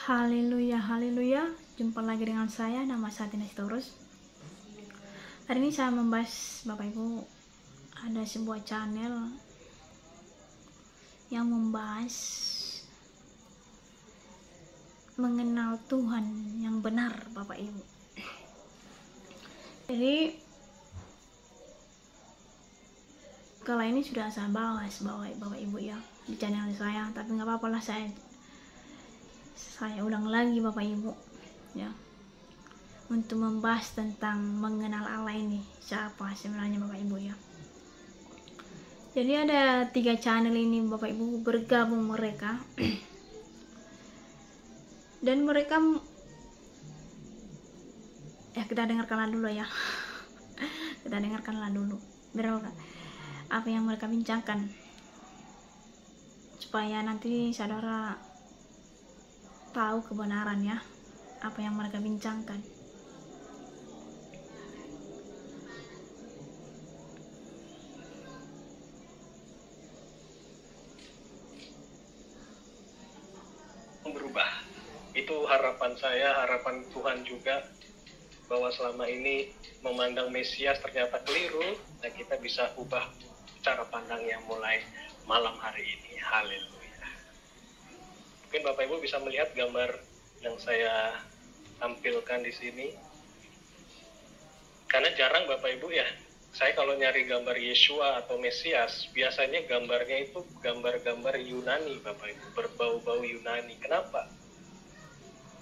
Haleluya, haleluya. Jumpa lagi dengan saya, nama saya Tina Sitorus. Hari ini saya membahas, Bapak Ibu, ada sebuah channel yang membahas mengenal Tuhan yang benar, Bapak Ibu. Jadi kalau ini sudah saya bahas, Bapak Ibu ya, di channel saya, tapi nggak apa-apa lah, saya ulang lagi Bapak Ibu ya, untuk membahas tentang mengenal Allah ini siapa sebenarnya Bapak Ibu ya. Jadi ada 3 channel ini Bapak Ibu, bergabung mereka dan mereka kita dengarkanlah dulu ya. Kita dengarkanlah dulu apa yang mereka bincangkan, supaya nanti saudara tahu kebenaran ya, apa yang mereka bincangkan. Berubah, itu harapan saya, harapan Tuhan juga, bahwa selama ini memandang Mesias ternyata keliru, dan kita bisa ubah cara pandang yang mulai malam hari ini. Haleluya. Mungkin Bapak Ibu bisa melihat gambar yang saya tampilkan di sini. Karena jarang Bapak Ibu ya, saya kalau nyari gambar Yeshua atau Mesias, biasanya gambarnya itu gambar-gambar Yunani Bapak Ibu, berbau-bau Yunani. Kenapa?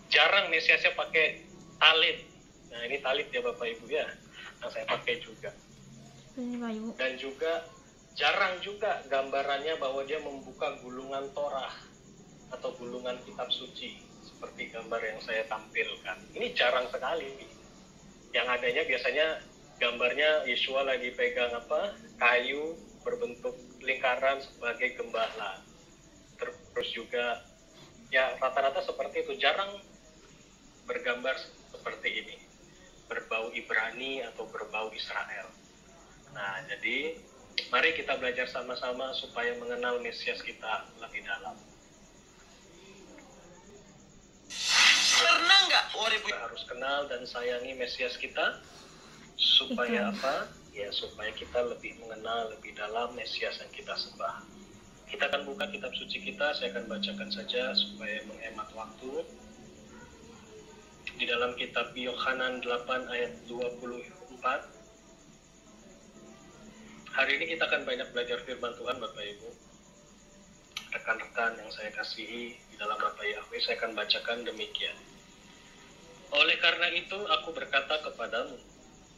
Jarang Mesiasnya pakai talit. Nah ini talit ya Bapak Ibu ya, yang saya pakai juga. Dan juga jarang juga gambarannya bahwa dia membuka gulungan Torah atau gulungan kitab suci seperti gambar yang saya tampilkan. Ini jarang sekali. Yang adanya biasanya gambarnya Yeshua lagi pegang kayu berbentuk lingkaran sebagai gembala. Terus juga ya rata-rata seperti itu, jarang bergambar seperti ini, berbau Ibrani atau berbau Israel. Nah jadi mari kita belajar sama-sama supaya mengenal Mesias kita lebih dalam. Pernah nggak Kita harus kenal dan sayangi Mesias kita supaya apa? Ya supaya kita lebih mengenal lebih dalam Mesias yang kita sembah. Kita akan buka kitab suci kita, saya akan bacakan saja supaya menghemat waktu. Di dalam kitab Yohanan 8 ayat 24. Hari ini kita akan banyak belajar firman Tuhan Bapak Ibu. Rekan-rekan yang saya kasihi di dalam nama Yahweh, saya akan bacakan demikian. Oleh karena itu aku berkata kepadamu,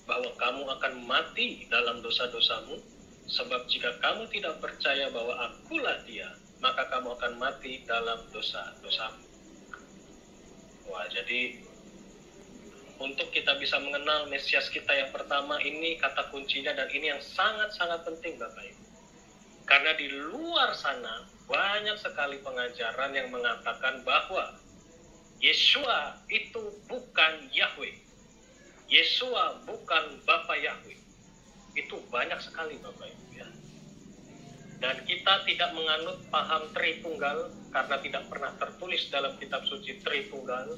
bahwa kamu akan mati dalam dosa-dosamu, sebab jika kamu tidak percaya bahwa akulah dia, maka kamu akan mati dalam dosa-dosamu. Wah, jadi untuk kita bisa mengenal Mesias kita yang pertama, ini kata kuncinya, dan ini yang sangat-sangat penting Bapak Ibu. Karena di luar sana banyak sekali pengajaran yang mengatakan bahwa Yeshua itu bukan Yahweh. Yeshua bukan Bapa Yahweh. Itu banyak sekali Bapak Ibu ya. Dan kita tidak menganut paham Tritunggal karena tidak pernah tertulis dalam kitab suci Tritunggal.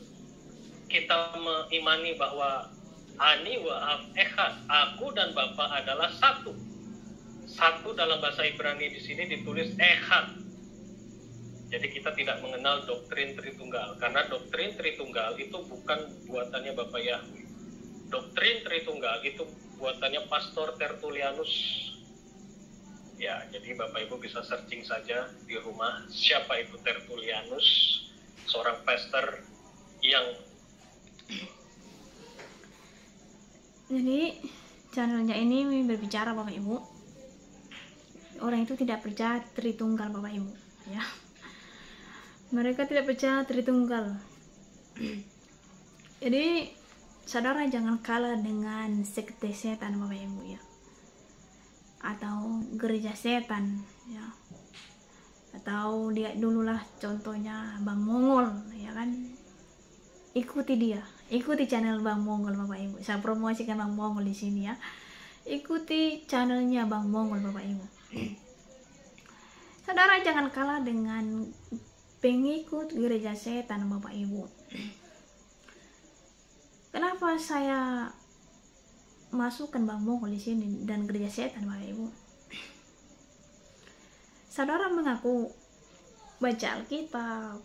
Kita mengimani bahwa Ani wa Echad, aku dan Bapa adalah satu. Satu dalam bahasa Ibrani di sini ditulis Echad. Jadi kita tidak mengenal doktrin Tritunggal, karena doktrin Tritunggal itu bukan buatannya Bapak Yahweh. Doktrin Tritunggal itu buatannya Pastor Tertullianus. Ya, jadi Bapak Ibu bisa searching saja di rumah siapa itu Tertullianus, seorang pastor yang Jadi channelnya ini berbicara Bapak Ibu, orang itu tidak percaya Tritunggal Bapak Ibu ya. Mereka tidak percaya Tritunggal. Jadi saudara jangan kalah dengan sekte setan Bapak Ibu ya, atau gereja setan ya, atau lihat dululah contohnya Bang Mongol ya kan. Ikuti channel Bang Mongol Bapak Ibu. Saya promosikan Bang Mongol di sini ya. Ikuti channelnya Bang Mongol Bapak Ibu. Saudara jangan kalah dengan pengikut gereja setan Bapak Ibu. Kenapa saya masukkan Bang Mongol di sini dan gereja setan Bapak Ibu? Saudara mengaku baca Alkitab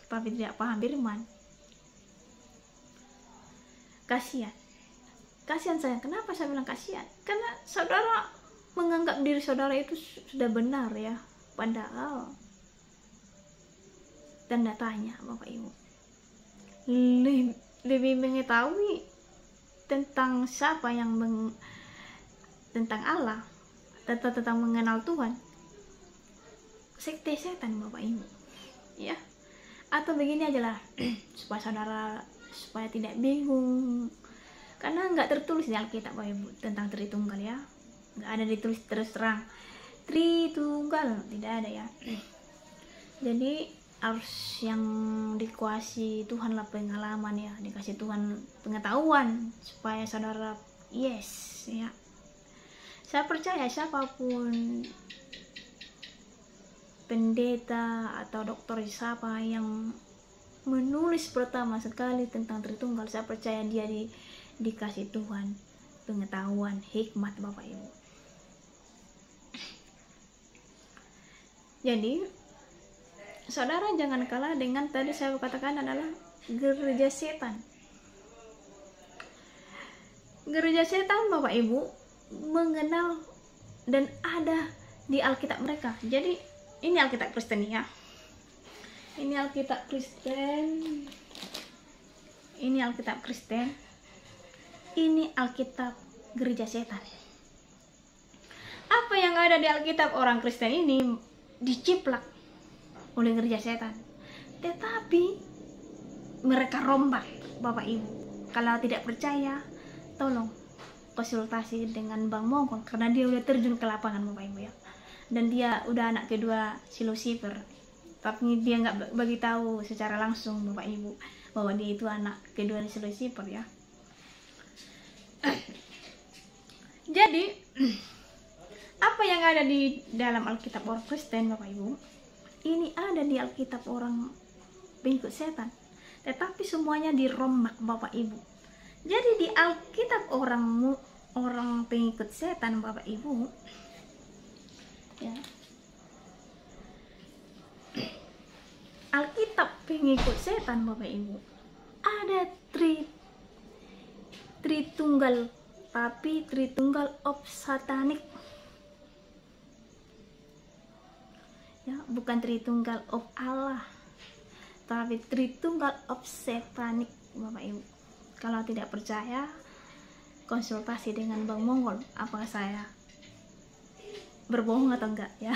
tapi tidak paham firman. Kasihan saya. Kenapa saya bilang kasihan? Karena saudara menganggap diri saudara itu sudah benar ya, padahal tanda tanya Bapak Ibu. Lebih mengetahui tentang siapa yang tentang Allah, tentang mengenal Tuhan, sekte setan Bapak Ibu ya. Atau begini aja lah supaya tidak bingung, karena nggak tertulis di Alkitab Bapak Ibu tentang Tritunggal ya, nggak ada ditulis terus terang Tritunggal, tidak ada ya. Jadi harus yang dikuasai Tuhan lah pengalaman ya, dikasih Tuhan pengetahuan supaya saudara yes ya. Saya percaya siapapun pendeta atau dokter siapa yang menulis pertama sekali tentang Tritunggal, saya percaya dia dikasih Tuhan pengetahuan, hikmat Bapak Ibu. Jadi saudara jangan kalah dengan tadi saya katakan adalah gereja setan. Gereja setan Bapak Ibu mengenal dan ada di Alkitab mereka. Jadi ini Alkitab Kristen ya. Ini Alkitab Kristen. Ini Alkitab Kristen. Ini Alkitab gereja setan. Apa yang ada di Alkitab orang Kristen ini diciplak oleh gereja setan. Tetapi mereka rombak Bapak Ibu. Kalau tidak percaya, tolong konsultasi dengan Bang Mongol karena dia udah terjun ke lapangan Bapak Ibu ya. Dan dia udah anak kedua si Lucifer, tapi dia nggak bagi tahu secara langsung Bapak Ibu bahwa dia itu anak kedua si Lucifer ya. Jadi apa yang ada di dalam Alkitab orang Kristen Bapak Ibu, ini ada di Alkitab orang pengikut setan, tetapi semuanya dirombak Bapak Ibu. Jadi di Alkitab orang pengikut setan Bapak Ibu ya, Alkitab pengikut setan Bapak Ibu ada Tritunggal, tapi Tritunggal of Satanik ya, bukan Tritunggal of Allah, tapi Tritunggal of Satanik Bapak Ibu. Kalau tidak percaya, konsultasi dengan Bang Mongol apakah saya berbohong atau enggak ya.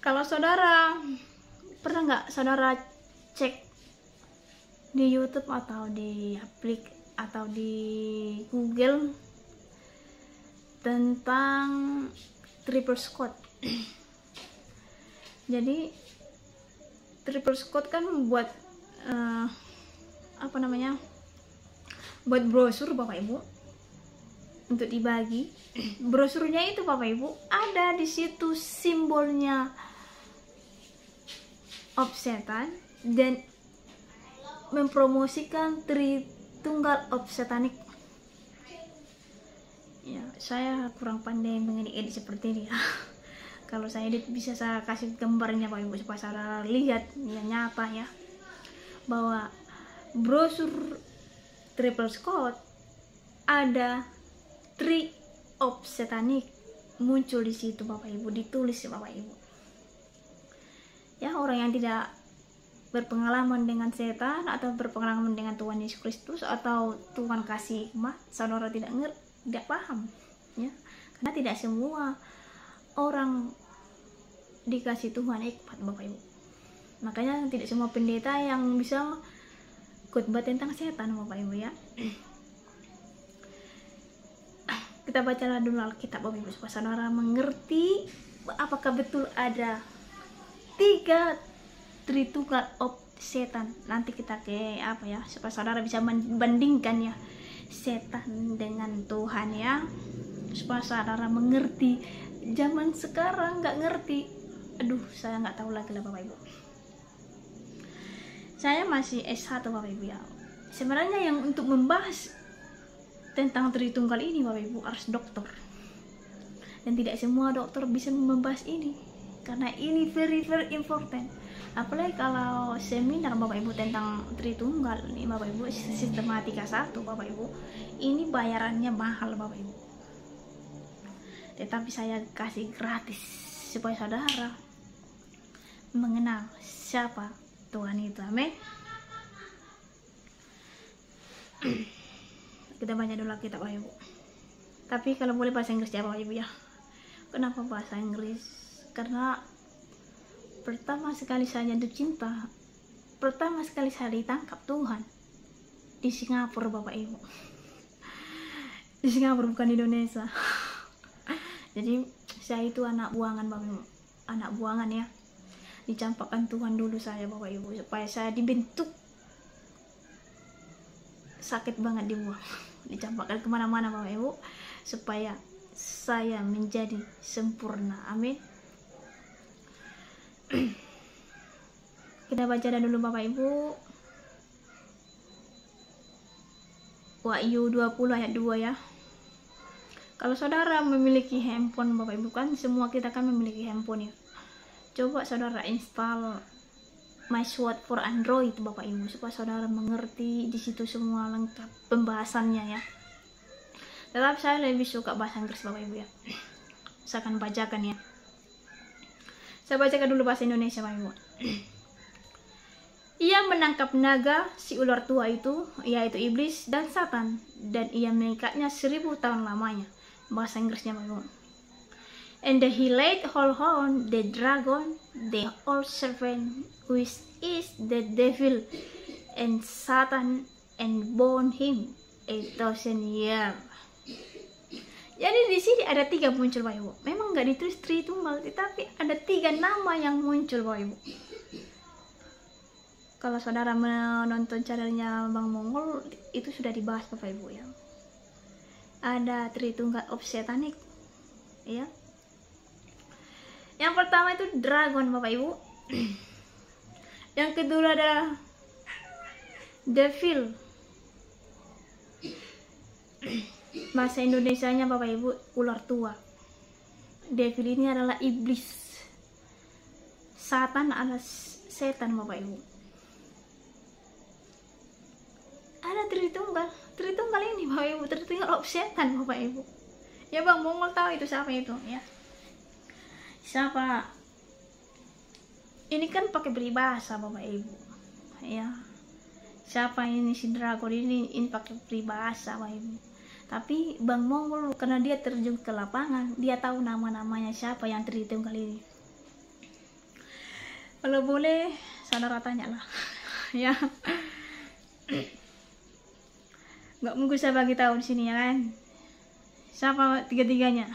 Kalau saudara pernah nggak saudara cek di YouTube atau di atau di Google tentang triple Scott. Jadi triple Scott kan buat buat brosur Bapak Ibu untuk dibagi. Brosurnya itu Bapak Ibu ada di situ simbolnya of setan dan mempromosikan Tritunggal of Satanik. Ya, saya kurang pandai mengenai edit seperti ini ya. Kalau saya edit bisa saya kasih gambarnya Bapak Ibu supaya saudara lihat yang nyata ya, bahwa brosur Triple Scott ada Tree of Satanik muncul di situ Bapak Ibu, ditulis ya Bapak Ibu. Ya, orang yang tidak berpengalaman dengan setan atau berpengalaman dengan Tuhan Yesus Kristus atau Tuhan kasih hikmat, saudara tidak paham ya, karena tidak semua orang dikasih Tuhan hikmat Bapak Ibu. Makanya tidak semua pendeta yang bisa khotbah tentang setan Bapak Ibu ya. Kita bacalah dulu Alkitab Bapak Ibu supaya saudara mengerti apakah betul ada 3 Tritunggal of setan. Nanti kita ke supaya saudara bisa membandingkan ya setan dengan Tuhan ya, supaya saudara mengerti. Zaman sekarang nggak ngerti aduh saya nggak tahu lagi lah Bapak Ibu. Saya masih S1 Bapak Ibu ya. Sebenarnya yang untuk membahas tentang Tritunggal ini Bapak Ibu harus dokter, dan tidak semua dokter bisa membahas ini karena ini very important. Apalagi kalau seminar Bapak Ibu tentang Tritunggal ini Bapak Ibu, sistematika 1 Bapak Ibu, ini bayarannya mahal Bapak Ibu. Tetapi saya kasih gratis supaya saudara mengenal siapa Tuhan itu. Amin. Kita baca dulu kitab Bapak Ibu. Tapi kalau boleh bahasa Inggris ya Bapak Ibu ya. Kenapa bahasa Inggris? Karena pertama sekali saya jatuh cinta, pertama sekali saya ditangkap Tuhan di Singapura Bapak Ibu. Di Singapura, bukan di Indonesia. Jadi saya itu anak buangan Bapak Ibu, anak buangan ya. Dicampakkan Tuhan dulu saya Bapak Ibu supaya saya dibentuk. Sakit banget dibuang, dicampakkan kemana-mana Bapak Ibu supaya saya menjadi sempurna. Amin. Kita baca dulu Bapak Ibu Wahyu 20 ayat 2 ya. Kalau saudara memiliki handphone Bapak Ibu, kan semua kita kan memiliki handphone ya. Coba saudara install MySword for Android Bapak Ibu supaya saudara mengerti di situ semua lengkap pembahasannya ya. Tetapi saya lebih suka bahasa Inggris Bapak Ibu ya. Saya akan bacakan ya. Saya bacakan dulu bahasa Indonesia Bapak Ibu. Ia menangkap naga, si ular tua itu, yaitu iblis dan Satan, dan ia mengikatnya 1000 tahun lamanya. Bahasa Inggrisnya Bapak Ibu. And he laid hold on the dragon, the old serpent, which is the devil and Satan, and bound him 1,000 years. Jadi di sini ada 3 muncul Bapak Ibu. Memang nggak ditulis Tritunggal, tetapi ada 3 nama yang muncul Bapak Ibu. Kalau saudara menonton channelnya Bang Mongol, itu sudah dibahas Bapak Ibu ya. Ada Tritunggal of Satanic ya. Yang pertama itu dragon Bapak Ibu. Yang kedua adalah devil. Bahasa Indonesianya Bapak Ibu ular tua. Devil ini adalah iblis. Satan adalah setan Bapak Ibu. Ada Tritunggal. Tritunggal ini Bapak Ibu, Tritunggal of setan Bapak Ibu. Ya Bang Mongol tahu itu siapa itu ya. Siapa? Ini kan pakai peribahasa Bapak Ibu ya. Siapa ini si dragon ini pakai peribahasa Bapak Ibu. Tapi Bang Mongol karena dia terjun ke lapangan, dia tahu nama-namanya siapa yang Tritunggal ini. Kalau boleh saudara tanyalah ya. Nggak mungkin saya bagi tahu di sini ya kan. Siapa tiga-tiganya?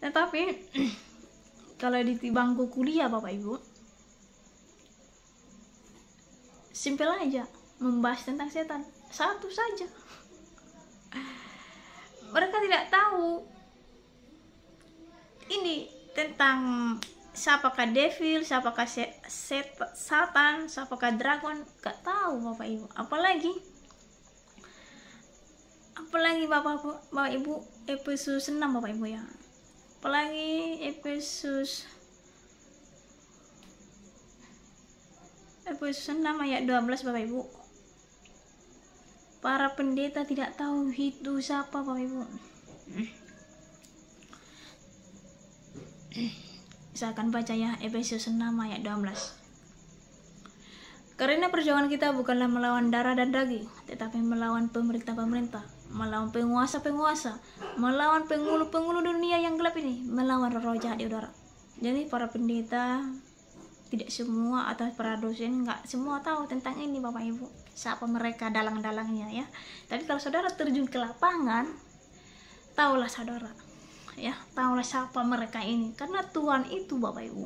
Tetapi kalau di bangku kuliah Bapak Ibu, simpel aja membahas tentang setan, satu saja. Mereka tidak tahu ini tentang siapakah devil, siapakah Satan, siapakah dragon, gak tahu Bapak Ibu. Apalagi Bapak Ibu Efesus 6 Bapak Ibu ya. Apalagi Efesus 6 ayat 12 Bapak Ibu. Para pendeta tidak tahu itu siapa Bapak Ibu. Saya akan baca ya Efesus 6 ayat 12. Karena perjuangan kita bukanlah melawan darah dan daging, tetapi melawan pemerintah-pemerintah, melawan penguasa-penguasa, melawan penghulu-penghulu dunia yang gelap ini, melawan roh jahat di udara. Jadi para pendeta tidak semua atau para dosen nggak semua tahu tentang ini Bapak Ibu. Siapa mereka dalang-dalangnya ya. Tapi kalau saudara terjun ke lapangan, tahulah saudara ya, tahulah siapa mereka ini. Karena Tuhan itu Bapak Ibu,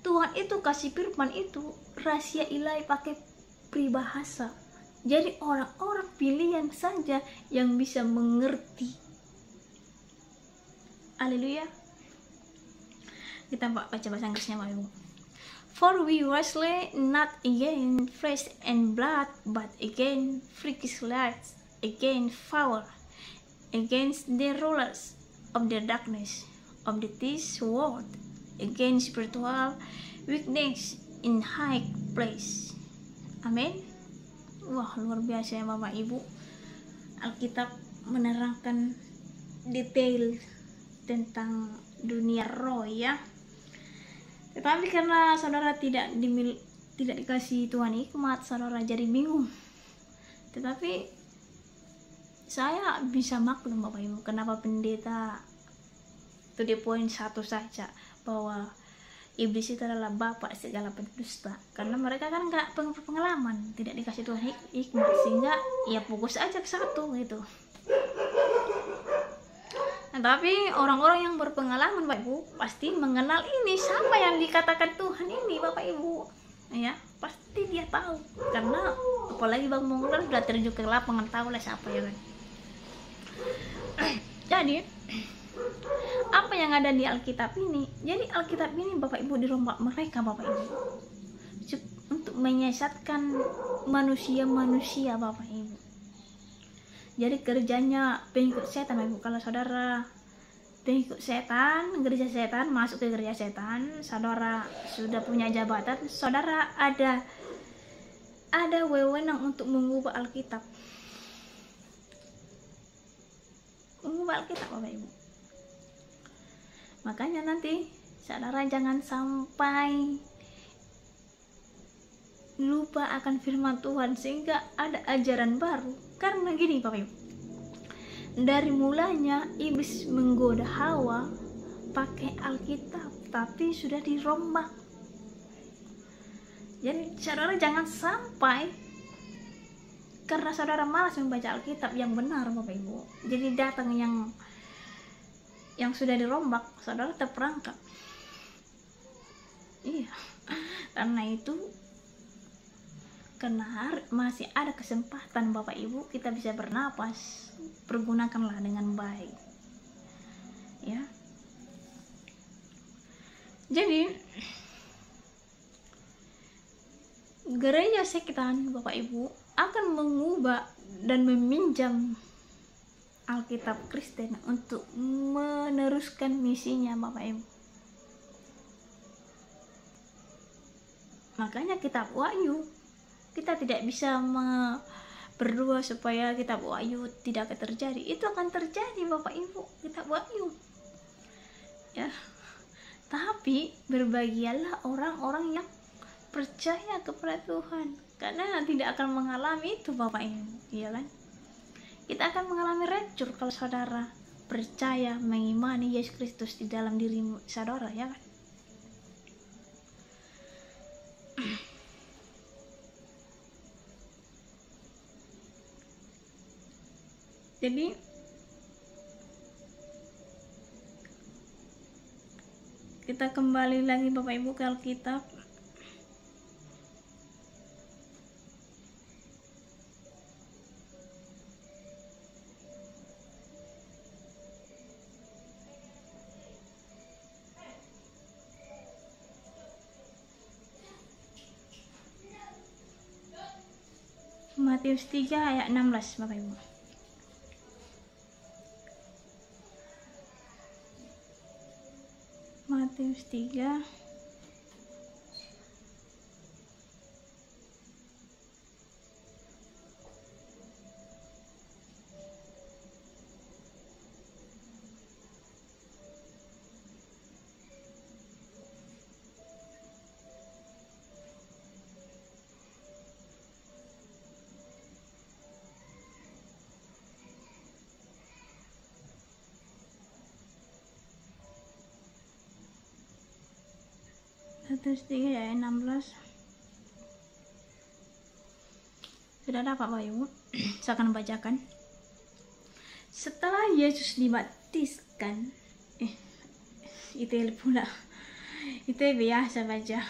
Tuhan itu kasih firman itu rahasia ilahi pakai peribahasa. Jadi orang-orang pilihan saja yang bisa mengerti Haleluya. Kita baca bahasa Inggrisnya Bapak Ibu. For we wrestle not against flesh and blood, but against principalities, against power, against the rulers of the darkness of this world, against spiritual weakness in high place. Amin. Wah, luar biasa ya Bapak Ibu. Alkitab menerangkan detail tentang dunia roh ya. Tetapi karena saudara tidak dikasih Tuhan hikmat, saudara jadi bingung. Tetapi saya bisa maklum Bapak Ibu, kenapa pendeta to the point satu saja, bahwa iblis itu adalah bapak segala pendusta. Karena mereka kan nggak pengalaman, tidak dikasih Tuhan hikmat, sehingga ya fokus aja ke satu gitu. Nah, tapi orang-orang yang berpengalaman Bapak Ibu pasti mengenal ini, siapa yang dikatakan Tuhan ini Bapak Ibu ya, pasti dia tahu. Karena apalagi Bang Mongol sudah terjun ke lapangan, tahu lah siapa ya kan. Jadi apa yang ada di Alkitab ini, jadi Alkitab ini Bapak Ibu dirombak mereka Bapak Ibu untuk menyesatkan manusia-manusia Bapak Ibu. Jadi kerjanya pengikut setan Bapak Ibu. Kalau saudara pengikut setan, gereja setan, masuk ke gereja setan, saudara sudah punya jabatan, saudara ada wewenang untuk mengubah Alkitab. Mengubah Alkitab Bapak Ibu. Makanya nanti saudara jangan sampai lupa akan firman Tuhan sehingga ada ajaran baru. Karena gini Bapak Ibu, dari mulanya iblis menggoda Hawa pakai Alkitab, tapi sudah dirombak. Jadi saudara jangan sampai karena saudara malas membaca Alkitab yang benar Bapak Ibu, jadi datang yang sudah dirombak, saudara terperangkap. Iya, karena itu karena masih ada kesempatan Bapak Ibu kita bisa bernapas, pergunakanlah dengan baik ya. Jadi gereja sekitan Bapak Ibu akan mengubah dan meminjam Alkitab Kristen untuk meneruskan misinya Bapak Ibu. Makanya kitab Wahyu kita tidak bisa berdoa supaya kitab Wahyu tidak akan terjadi. Itu akan terjadi Bapak Ibu, kitab Wahyu ya. Tapi berbahagialah orang-orang yang percaya kepada Tuhan, karena tidak akan mengalami itu Bapak Ibu, iya kan? Kita akan mengalami rapture kalau saudara percaya, mengimani Yesus Kristus di dalam diri saudara, ya kan? Jadi kita kembali lagi Bapak Ibu ke Alkitab. Matius 3 ayat 16 Bapak Ibu. Matius 3 ayat 16. Sudah dapat Bapak Ibu? Saya akan bacakan. Setelah Yesus dibaptiskan, itu pula, itu biasa baca.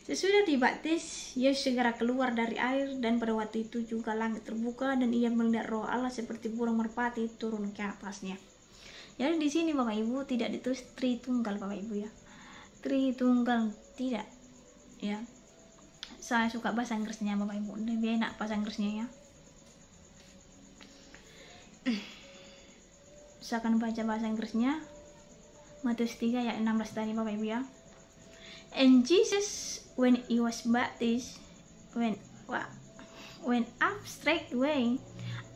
Sesudah dibaptis, Yesus segera keluar dari air, dan pada waktu itu juga langit terbuka dan ia melihat Roh Allah seperti burung merpati turun ke atasnya. Jadi di sini Bapak Ibu tidak ditulis Tritunggal Bapak Ibu ya. Tritunggal tidak. Ya. Saya suka bahasa Inggrisnya Bapak Ibu. Lebih enak bahasa Inggrisnya ya. Saya akan baca bahasa Inggrisnya. Matius 3 ayat 16 tadi Bapak Ibu ya. And Jesus when he was baptized went up straightway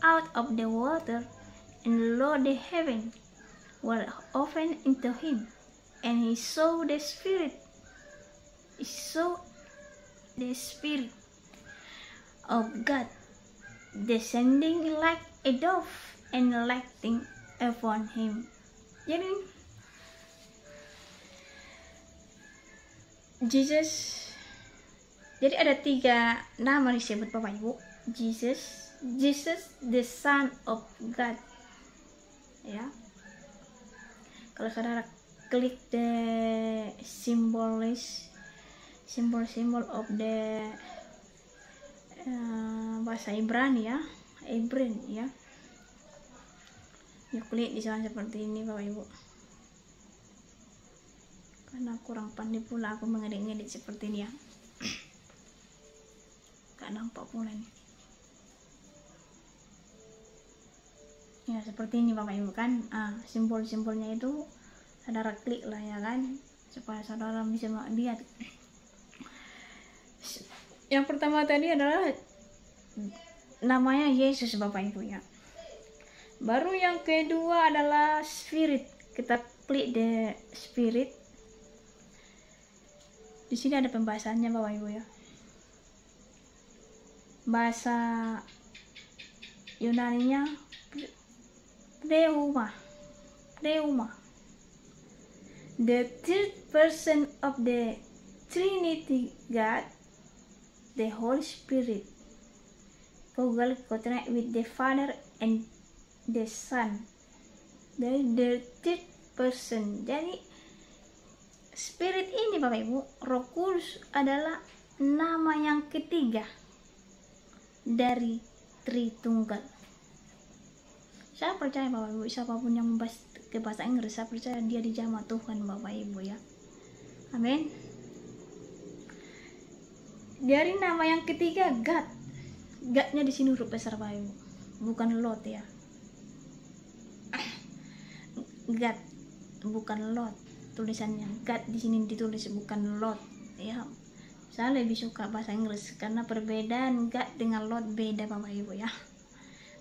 out of the water, and lo, the heaven were opened into him, and he saw the Spirit. He saw the Spirit of God descending like a dove and lighting upon him. Jadi ada 3 nama disebut Bapak Ibu. Jesus the Son of God. Ya. Kalau saudara klik the symbol of the bahasa Ibrani ya, ya. Ya, klik di sana seperti ini Bapak Ibu. Karena kurang pandai pula aku mengedit-ngedit seperti ini ya. Gak nampak pula nih. Ya seperti ini Bapak Ibu kan. Simbol-simbolnya itu saudara klik lah ya kan, supaya saudara bisa lihat. Yang pertama tadi adalah namanya Yesus Bapak Ibu ya. Baru yang kedua adalah Spirit. Kita klik the Spirit. Di sini ada pembahasannya Bapak Ibu ya. Bahasa Yunaninya Pneuma. The third person of the Trinity God, the Holy Spirit. Google connect with the Father and the Son. The third person. Jadi Spirit ini Bapak Ibu, Roh Kudus adalah nama yang ketiga dari Tritunggal. Saya percaya Bapak Ibu, siapapun yang membahas ke bahasa Inggris, saya percaya dia dijamah Tuhan Bapak Ibu ya. Amin. Dari nama yang ketiga God. God-nya di sini huruf besar Bapak Ibu, bukan Lot ya. God, bukan Lot. Tulisannya God di sini ditulis bukan Lot ya. Saya lebih suka bahasa Inggris karena perbedaan God dengan Lot beda Bapak Ibu ya.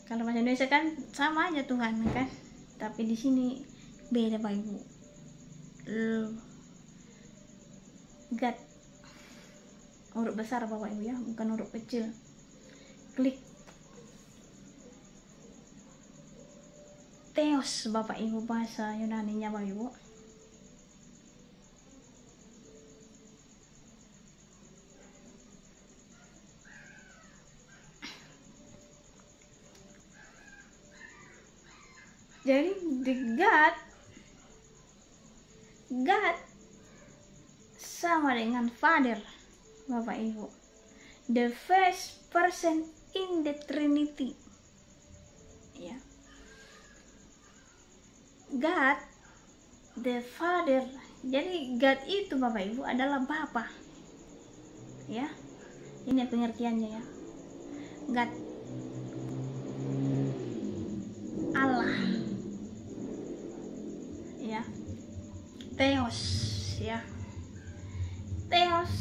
Kalau bahasa Indonesia kan sama aja Tuhan kan, tapi di sini beda Bapak Ibu. God huruf besar Bapak Ibu ya, bukan huruf kecil. Klik Theos Bapak Ibu, bahasa Yunaninya Bapak Ibu. Jadi God sama dengan Father Bapak Ibu. The first person in the Trinity. Ya. God the Father. Jadi God itu Bapak Ibu adalah Bapa. Ya. Ini pengertiannya ya. God Allah. Ya. Theos ya. Theos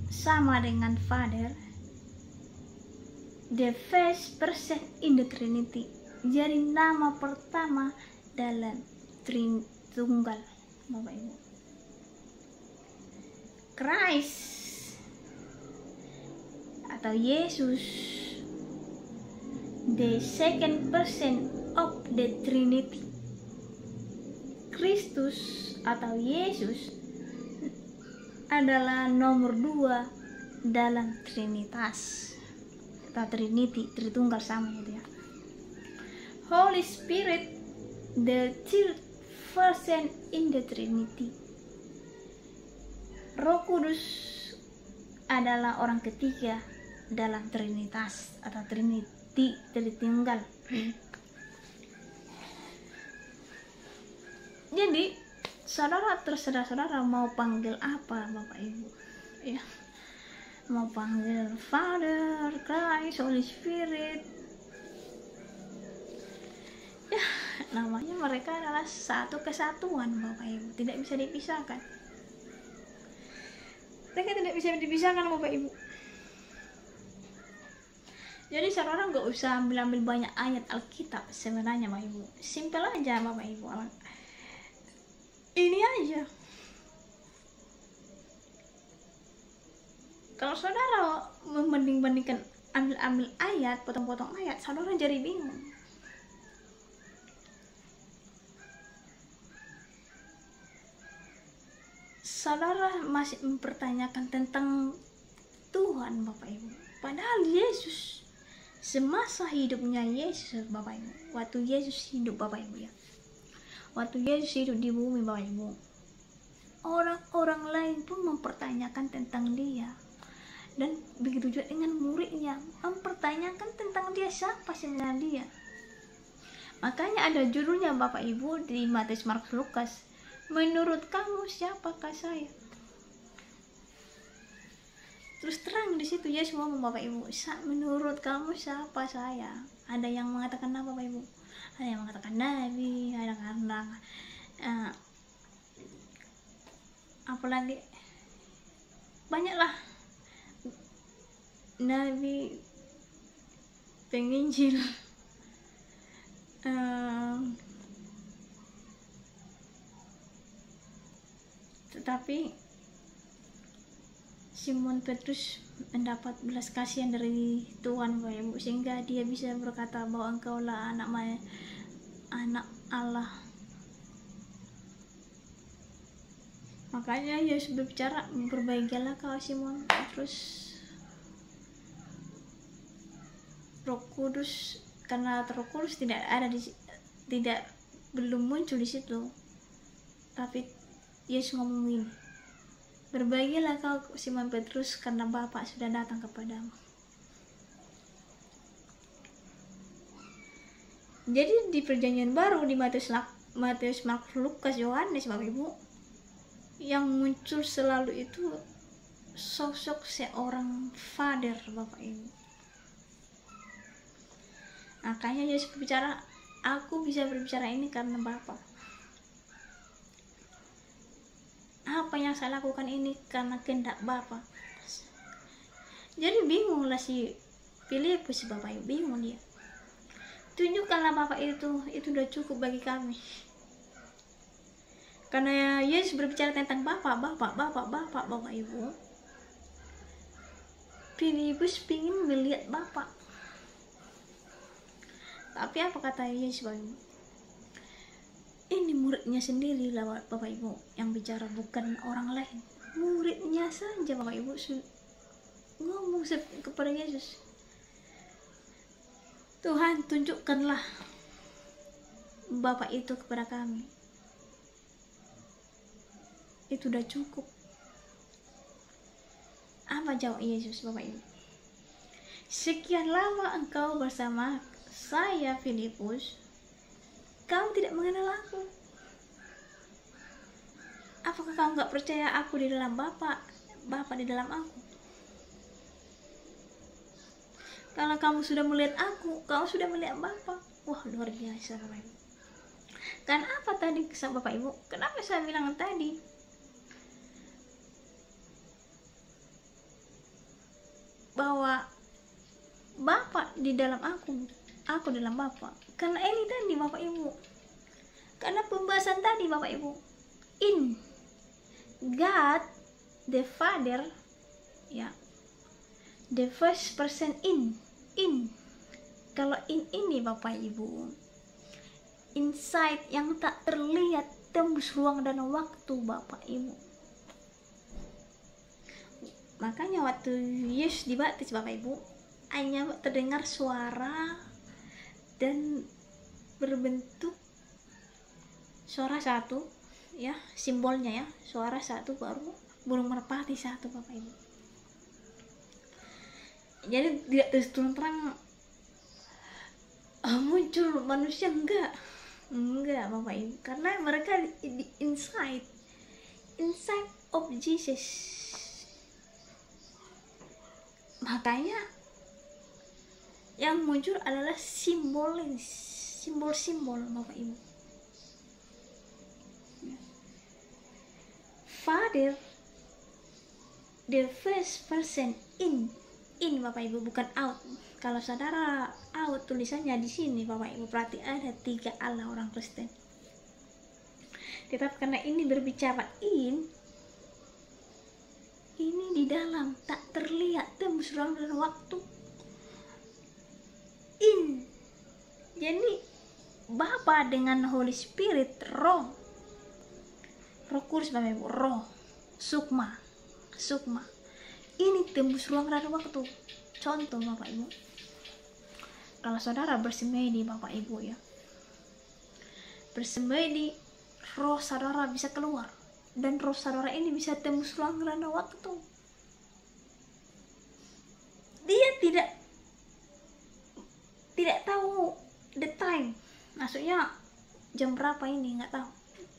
sama dengan Father. The first person in the Trinity. Jadi nama pertama dalam Tritunggal Bapak Ibu. Christ atau Yesus, the second person of the Trinity. Kristus atau Yesus adalah nomor 2 dalam Trinitas atau Trinity, Tritunggal sama gitu ya. Holy Spirit, the third person in the Trinity. Roh Kudus adalah orang ketiga dalam Trinitas atau Trinity, Tritunggal. Jadi terserah saudara mau panggil apa Bapak Ibu, ya, mau panggil Father, Christ, Holy Spirit, ya, namanya mereka adalah satu kesatuan Bapak Ibu, tidak bisa dipisahkan. Mereka tidak bisa dipisahkan Bapak Ibu. Jadi saudara nggak usah ambil banyak ayat Alkitab sebenarnya Bapak Ibu, simpel aja Bapak Ibu. Ini aja. Kalau saudara membanding-bandingkan, ambil ayat, potong-potong ayat, saudara jadi bingung. Saudara masih mempertanyakan tentang Tuhan Bapak Ibu. Padahal Yesus, semasa hidupnya Yesus Bapak Ibu, waktu Yesus hidup Bapak Ibu ya, waktu Yesus hidup di bumi Bapak Ibu, orang-orang lain pun mempertanyakan tentang dia. Dan begitu juga dengan muridnya, mempertanyakan tentang dia, siapa sebenarnya dia. Makanya ada judulnya Bapak Ibu di Matius, Markus, Lukas, menurut kamu siapakah saya? Terus terang di situ Yesus ngomong Bapak Ibu, menurut kamu siapa saya? Ada yang mengatakan apa Bapak Ibu? Ada yang mengatakan nabi, ada karena apalagi banyaklah, nabi, penginjil, tetapi Simon Petrus mendapat belas kasihan dari Tuhan Bapak Ibu, sehingga dia bisa berkata bahwa engkaulah anak Allah. Makanya Yesus berbicara, berbahagialah kau Simon Petrus, Roh Kudus, karena Roh Kudus belum muncul di situ. Tapi Yesus ngomong ini, berbahagialah kau Simon Petrus, karena Bapa sudah datang kepadamu. Jadi di perjanjian baru, di Matius, Markus, Lukas, Yohanes Bapak Ibu, yang muncul selalu itu sosok seorang Father Bapak Ibu. Makanya Yesus berbicara, aku bisa berbicara ini karena Bapa. Apa yang saya lakukan ini karena kehendak Bapa. Jadi bingunglah si Filipus Bapak Ibu, bingung dia. Tunjukkanlah Bapak itu udah cukup bagi kami. Karena Yesus berbicara tentang Bapa Bapak Ibu. Filipus ingin melihat Bapa. Tapi apa kata Yesus Bapak Ibu? Ini muridnya sendiri lah Bapak Ibu yang bicara, bukan orang lain. Muridnya saja Bapak Ibu ngomong kepada Yesus, Tuhan tunjukkanlah Bapa itu kepada kami. Itu udah cukup. Apa jawab Yesus Bapak Ibu? Sekian lama engkau bersama saya Filipus, kamu tidak mengenal aku. Apakah kamu gak percaya aku di dalam Bapa di dalam aku? Kalau kamu sudah melihat aku, kamu sudah melihat Bapa. Wah, luar biasa Bapak Ibu. Kan apa tadi Bapak Ibu? Kenapa saya bilang tadi bahwa Bapa di dalam aku dalam Bapa? Karena ini tadi Bapak Ibu, karena pembahasan tadi Bapak Ibu, in God the Father, ya, the first person in. Kalau ini Bapak Ibu, insight yang tak terlihat, tembus ruang dan waktu Bapak Ibu. Makanya waktu Yesus dibaptis Bapak Ibu, hanya terdengar suara dan berbentuk suara satu, ya, simbolnya ya, suara satu baru burung merpati satu Bapak Ibu. Jadi tidak terus terang muncul manusia, enggak Enggak Bapak Ibu, karena mereka di inside of Jesus. Makanya yang muncul adalah simbol-simbol Bapak Ibu. Father, the first person in Bapak Ibu, bukan out. Kalau saudara out tulisannya di sini Bapak Ibu, berarti ada 3 Allah orang Kristen. Tetapi karena ini berbicara ini di dalam, tak terlihat, tembus ruang dan waktu. Jadi Bapa dengan Holy Spirit, Roh Kudus Bapak Ibu, Roh Sukma. Ini tembus ruang dan waktu. Contoh Bapak Ibu, kalau saudara bersemedi Bapak Ibu ya, bersemedi, roh saudara bisa keluar, dan roh saudara ini bisa tembus ruang dan waktu. Dia tidak tahu the time, maksudnya jam berapa ini, nggak tahu.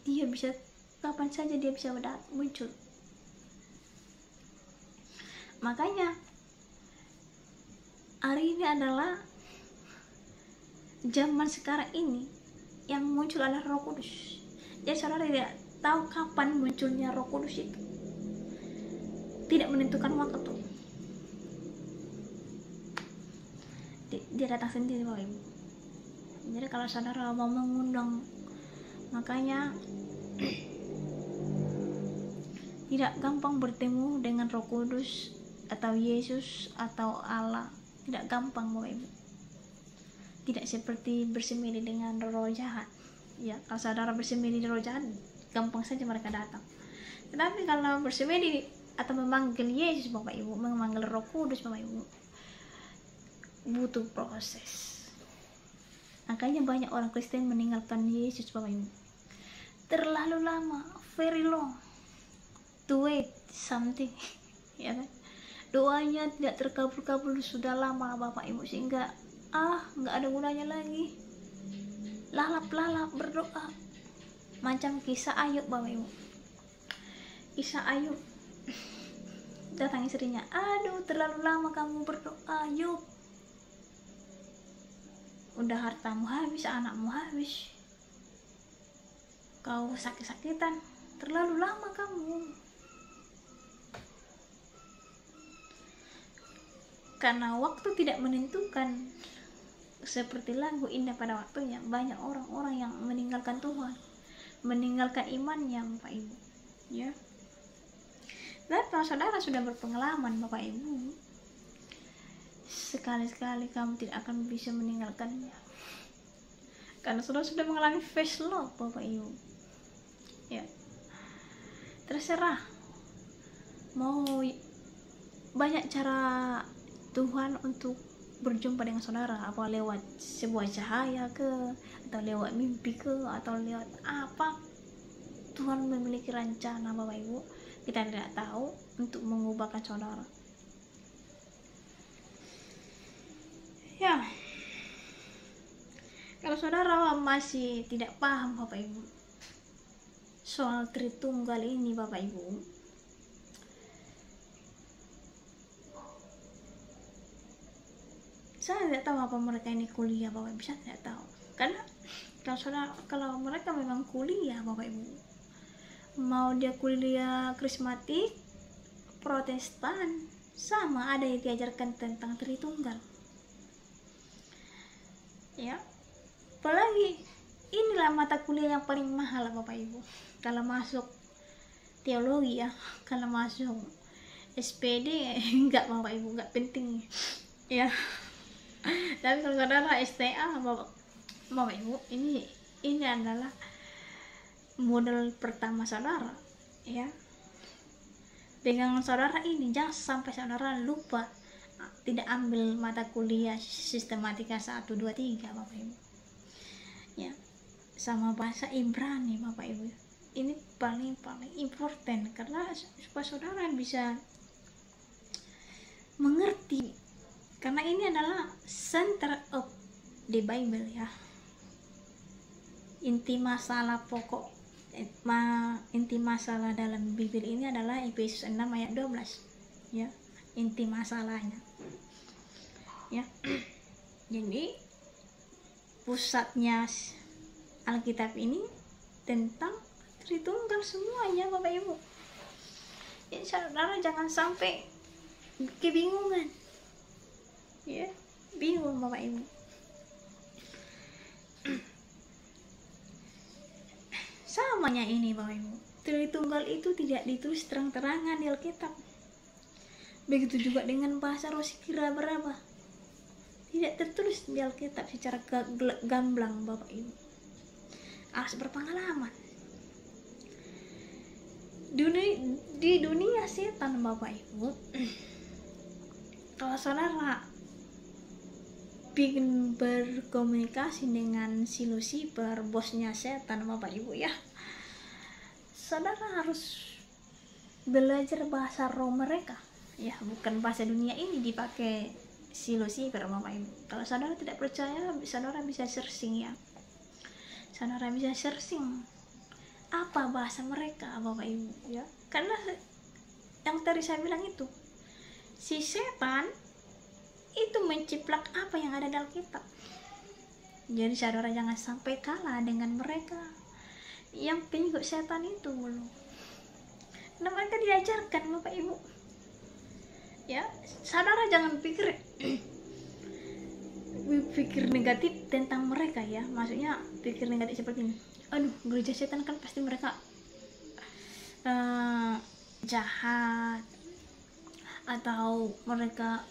Dia bisa kapan saja dia bisa muncul. Makanya hari ini adalah zaman sekarang ini yang muncul adalah Roh Kudus. Jadi saudara tidak tahu kapan munculnya Roh Kudus itu, tidak menentukan waktu. Dia datang sendiri Bapak Ibu. Jadi kalau saudara mau mengundang, makanya tidak gampang bertemu dengan Roh Kudus atau Yesus atau Allah. Tidak gampang Bapak Ibu. Tidak seperti bersemedi dengan roh jahat. Ya, kalau saudara bersemedi dengan roh jahat, gampang saja mereka datang. Tetapi kalau bersemedi atau memanggil Yesus Bapak Ibu, memanggil Roh Kudus Bapak Ibu, butuh proses. Makanya banyak orang Kristen meninggalkan Yesus Bapak Ibu. Terlalu lama, very long to wait something. Ya kan? Doanya tidak terkabul-kabul sudah lama Bapak Ibu, sehingga nggak ada gunanya lagi. Lalap-lalap berdoa, macam kisah Ayub Bapak Ibu. Kisah Ayub, datang istrinya, aduh terlalu lama kamu berdoa Ayub, udah hartamu habis, anakmu habis, kau sakit-sakitan, terlalu lama kamu. Karena waktu tidak menentukan, seperti lagu Indah Pada Waktunya, banyak orang-orang yang meninggalkan Tuhan, meninggalkan imannya Bapak Ibu, ya. Dan kalau saudara sudah berpengalaman Bapak Ibu, sekali-sekali kamu tidak akan bisa meninggalkannya, karena saudara sudah mengalami first love Bapak Ibu, ya. Terserah mau banyak cara Tuhan untuk berjumpa dengan saudara, apa lewat sebuah cahaya ke, atau lewat mimpi ke, atau lewat apa. Tuhan memiliki rencana Bapak Ibu, kita tidak tahu, untuk mengubahkan saudara. Ya, kalau saudara masih tidak paham Bapak Ibu soal Tritunggal ini Bapak Ibu, saya tidak tahu apa mereka ini kuliah Bapak Ibu, saya tidak tahu. Karena kalau mereka memang kuliah Bapak Ibu, mau dia kuliah karismatik, Protestan, sama ada yang diajarkan tentang Tritunggal, ya. Apalagi inilah mata kuliah yang paling mahal Bapak Ibu kalau masuk teologi, ya. Kalau masuk SPD enggak Bapak Ibu, enggak penting, ya. Tapi kalau saudara STA Bapak Ibu, ini adalah modal pertama saudara, ya. Pegangan saudara ini, jangan sampai saudara lupa tidak ambil mata kuliah sistematika 1, 2, 3 Bapak Ibu, ya, sama bahasa Ibrani Bapak Ibu. Ini paling important, karena supaya saudara bisa mengerti, karena ini adalah center of the Bible, ya. inti masalah pokok inti masalah dalam Bible ini adalah Efesus 6 ayat 12 ya, inti masalahnya ya. Jadi pusatnya Alkitab ini tentang Tritunggal semuanya Bapak Ibu. Jadi saudara jangan sampai kebingungan ya, bingung Bapak Ibu. Samanya ini Bapak Ibu, Tritunggal itu tidak ditulis terang-terangan di Alkitab. Begitu juga dengan bahasa Rosikira berapa, tidak tertulis di Alkitab secara gamblang Bapak Ibu. Harus berpengalaman. Di dunia setan Bapak Ibu, kalau saudara bikin berkomunikasi dengan si Lucifer, bosnya setan Bapak Ibu ya, saudara harus belajar bahasa roh mereka ya, bukan bahasa dunia ini dipakai si Lucifer Bapak Ibu. Kalau saudara tidak percaya, saudara bisa searching ya, saudara bisa searching apa bahasa mereka Bapak Ibu ya, karena yang tadi saya bilang itu, si setan itu menciplak apa yang ada dalam Alkitab. Jadi saudara jangan sampai kalah dengan mereka yang pengikut setan itu loh. Nah, mereka diajarkan Bapak Ibu ya, saudara jangan pikir negatif tentang mereka ya, maksudnya pikir negatif seperti ini, aduh gereja setan kan pasti mereka jahat atau mereka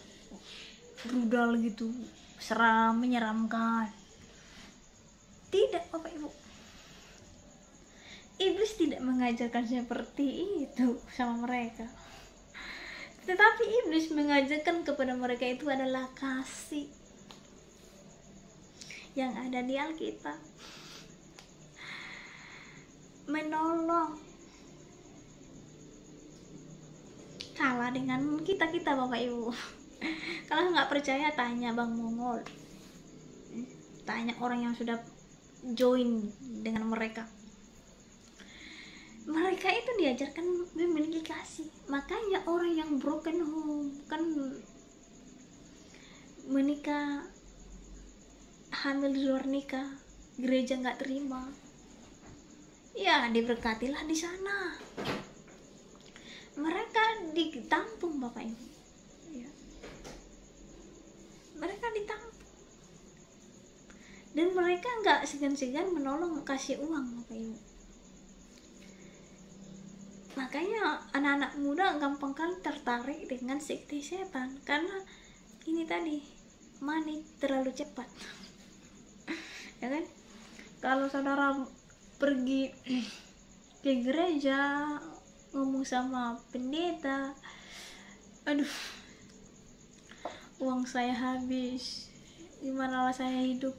brutal gitu, seram, menyeramkan. Tidak Bapak Ibu, iblis tidak mengajarkan seperti itu sama mereka, tetapi iblis mengajarkan kepada mereka itu adalah kasih yang ada di Alkitab, menolong. Kalah dengan kita Bapak Ibu. Kalau nggak percaya tanya Bang Mongol, tanya orang yang sudah join dengan mereka. Mereka itu diajarkan memiliki kasih. Makanya orang yang broken home kan menikah, hamil di luar nikah, gereja nggak terima, ya diberkatilah di sana. Mereka ditampung Bapak Ibu ya. Mereka ditampung dan mereka nggak segan-segan menolong, kasih uang Bapak Ibu. Makanya anak-anak muda gampang kali tertarik dengan sekte setan, karena ini tadi, money terlalu cepat ya kan. Kalau saudara pergi ke gereja ngomong sama pendeta, aduh uang saya habis, gimana lah saya hidup,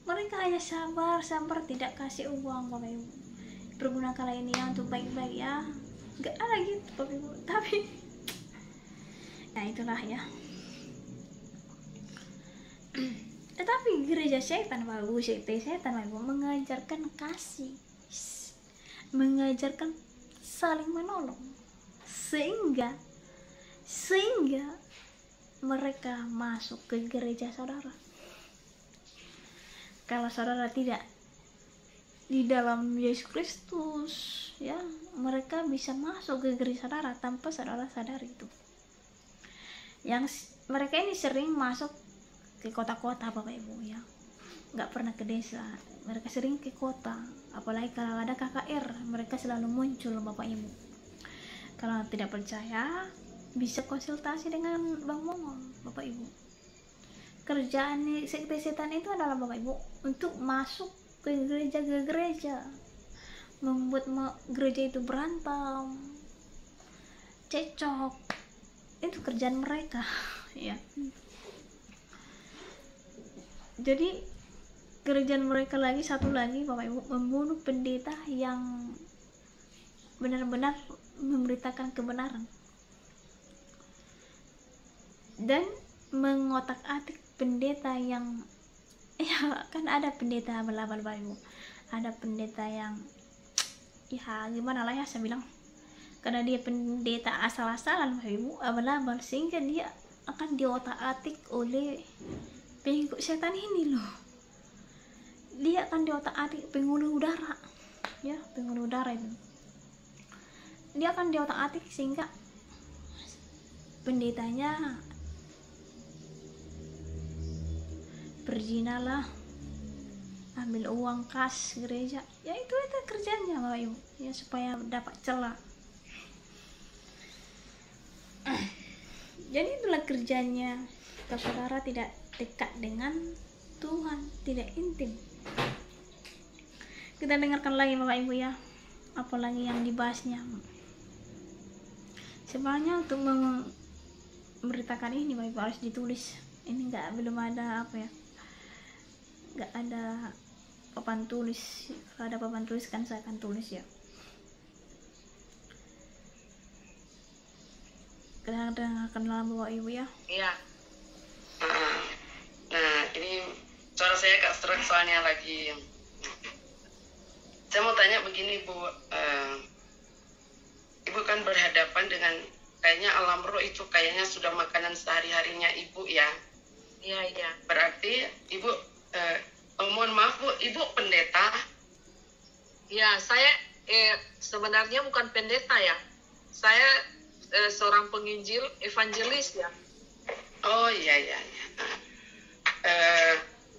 mereka hanya sabar tidak kasih uang Bapak Ibu. Pergunakanlah ini ya untuk baik-baik ya, nggak ada gitu Bapak Ibu. Tapi nah itulah ya. Tetapi gereja setan Bapak Ibu, sekte setan Bapak Ibu mengajarkan kasih, mengajarkan saling menolong, sehingga mereka masuk ke gereja saudara. Kalau saudara tidak di dalam Yesus Kristus ya, mereka bisa masuk ke gereja saudara tanpa saudara sadar itu. Yang mereka ini sering masuk ke kota-kota Bapak Ibu ya, nggak pernah ke desa. Mereka sering ke kota, apalagi kalau ada KKR, mereka selalu muncul Bapak Ibu. Kalau tidak percaya bisa konsultasi dengan Bang Mongol Bapak Ibu. Kerjaan sekte setan itu adalah Bapak Ibu untuk masuk ke gereja, membuat gereja itu berantem, cekcok. Itu kerjaan mereka ya. Jadi kerjaan mereka lagi satu lagi Bapak Ibu, membunuh pendeta yang benar-benar memberitakan kebenaran dan mengotak-atik pendeta yang ya kan ada pendeta abal-abal Bapak Ibu, ada pendeta yang ya gimana lah ya saya bilang, karena dia pendeta asal-asalan Bapak Ibu, abal-abal, sehingga dia akan diotak-atik oleh pengikut setan ini loh. Dia akan diotak-atik pembuluh udara, ya pembuluh udara itu, dia akan diotak-atik sehingga pendetanya berzinalah, ambil uang kas gereja, ya itu kerjanya Bapak Ibu, ya supaya dapat celah. Jadi itulah kerjanya kalau saudara tidak dekat dengan Tuhan, tidak intim. Kita dengarkan lagi Bapak Ibu ya, apalagi yang dibahasnya. Sebenarnya untuk memberitakan ini Bapak Ibu harus ditulis. Ini belum ada apa ya, nggak ada papan tulis. Kalau ada papan tulis kan saya akan tulis ya. Kita dengarkan lagi Bapak Ibu ya. Iya. Nah, ini suara saya agak serak soalnya lagi. Saya mau tanya begini Bu, Ibu kan berhadapan dengan kayaknya alam roh itu kayaknya sudah makanan sehari-harinya Ibu ya. Iya, iya. Berarti Ibu, mohon maaf Bu, Ibu pendeta? Ya, saya sebenarnya bukan pendeta ya. Saya seorang penginjil, evangelis ya. Oh iya.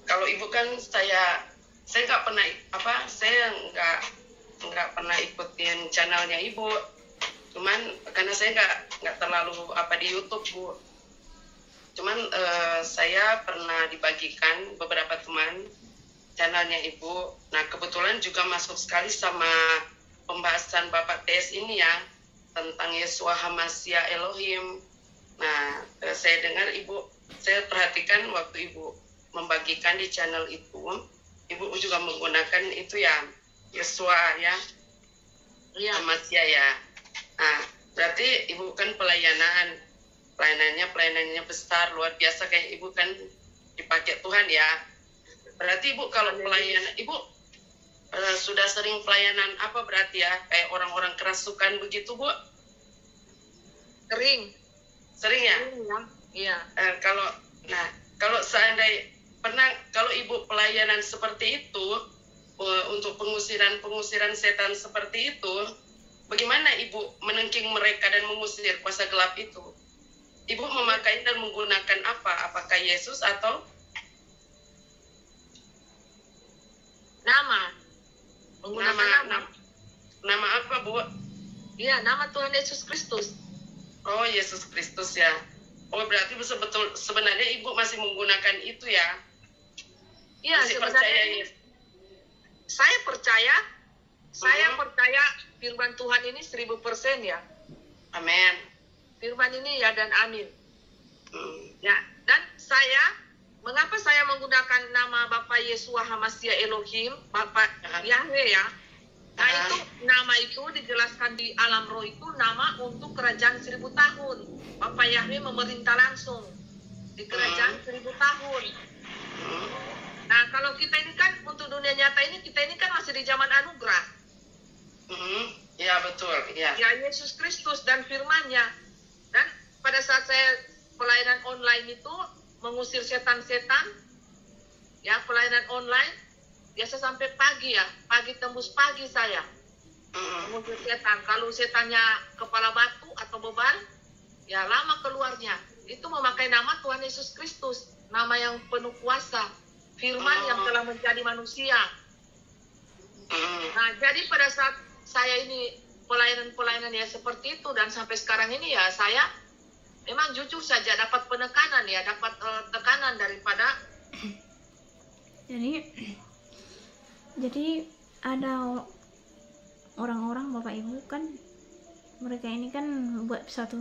Kalau Ibu kan saya nggak pernah saya nggak pernah ikutin channelnya Ibu. Cuman karena saya nggak terlalu di YouTube Bu. Cuman saya pernah dibagikan beberapa teman channelnya Ibu. Nah kebetulan juga masuk sekali sama pembahasan Bapak TS ini ya, tentang Yeshua HaMashiach Elohim. Nah saya dengar Ibu, saya perhatikan waktu Ibu membagikan di channel itu, Ibu juga menggunakan itu ya, Yeshua ya, HaMashiach ya. Nah berarti Ibu kan pelayanannya besar, luar biasa, kayak Ibu kan dipakai Tuhan ya. Berarti Ibu kalau pelayanan, Ibu sudah sering pelayanan apa berarti ya, kayak orang-orang kerasukan begitu Bu? Sering ya? Iya. Kalau seandainya kalau Ibu pelayanan seperti itu, untuk pengusiran setan seperti itu, bagaimana Ibu menengking mereka dan mengusir kuasa gelap itu? Ibu memakai dan menggunakan apa? Apakah Yesus atau Nama? Menggunakan nama apa Bu? Iya, nama Tuhan Yesus Kristus. Oh Yesus Kristus ya. Oh berarti betul sebenarnya Ibu masih menggunakan itu ya? Iya, masih sebenarnya percaya ini, ya? saya percaya firman Tuhan ini 1000% ya. Amin. Firman ini ya dan amin. Hmm. Ya, dan mengapa saya menggunakan nama Bapak Yeshua HaMashiach Elohim, Bapak Yahweh ya. Nah itu nama itu dijelaskan di alam roh itu nama untuk kerajaan 1000 tahun. Bapak Yahweh memerintah langsung di kerajaan 1000 tahun. Nah kalau kita ini kan untuk dunia nyata ini, kita ini kan masih di zaman anugerah. Ya betul. Ya. Ya Yesus Kristus dan firman-Nya. Dan pada saat saya pelayanan online itu mengusir setan-setan, ya pelayanan online biasa sampai pagi ya, pagi tembus pagi saya mengusir setan. Kalau setannya kepala batu atau beban, ya lama keluarnya. Itu memakai nama Tuhan Yesus Kristus, nama yang penuh kuasa, firman yang telah menjadi manusia. Nah jadi pada saat saya ini pelayanan ya seperti itu, dan sampai sekarang ini ya saya memang jujur saja dapat penekanan ya, dapat tekanan daripada. Jadi ada orang-orang Bapak Ibu kan, mereka ini kan buat satu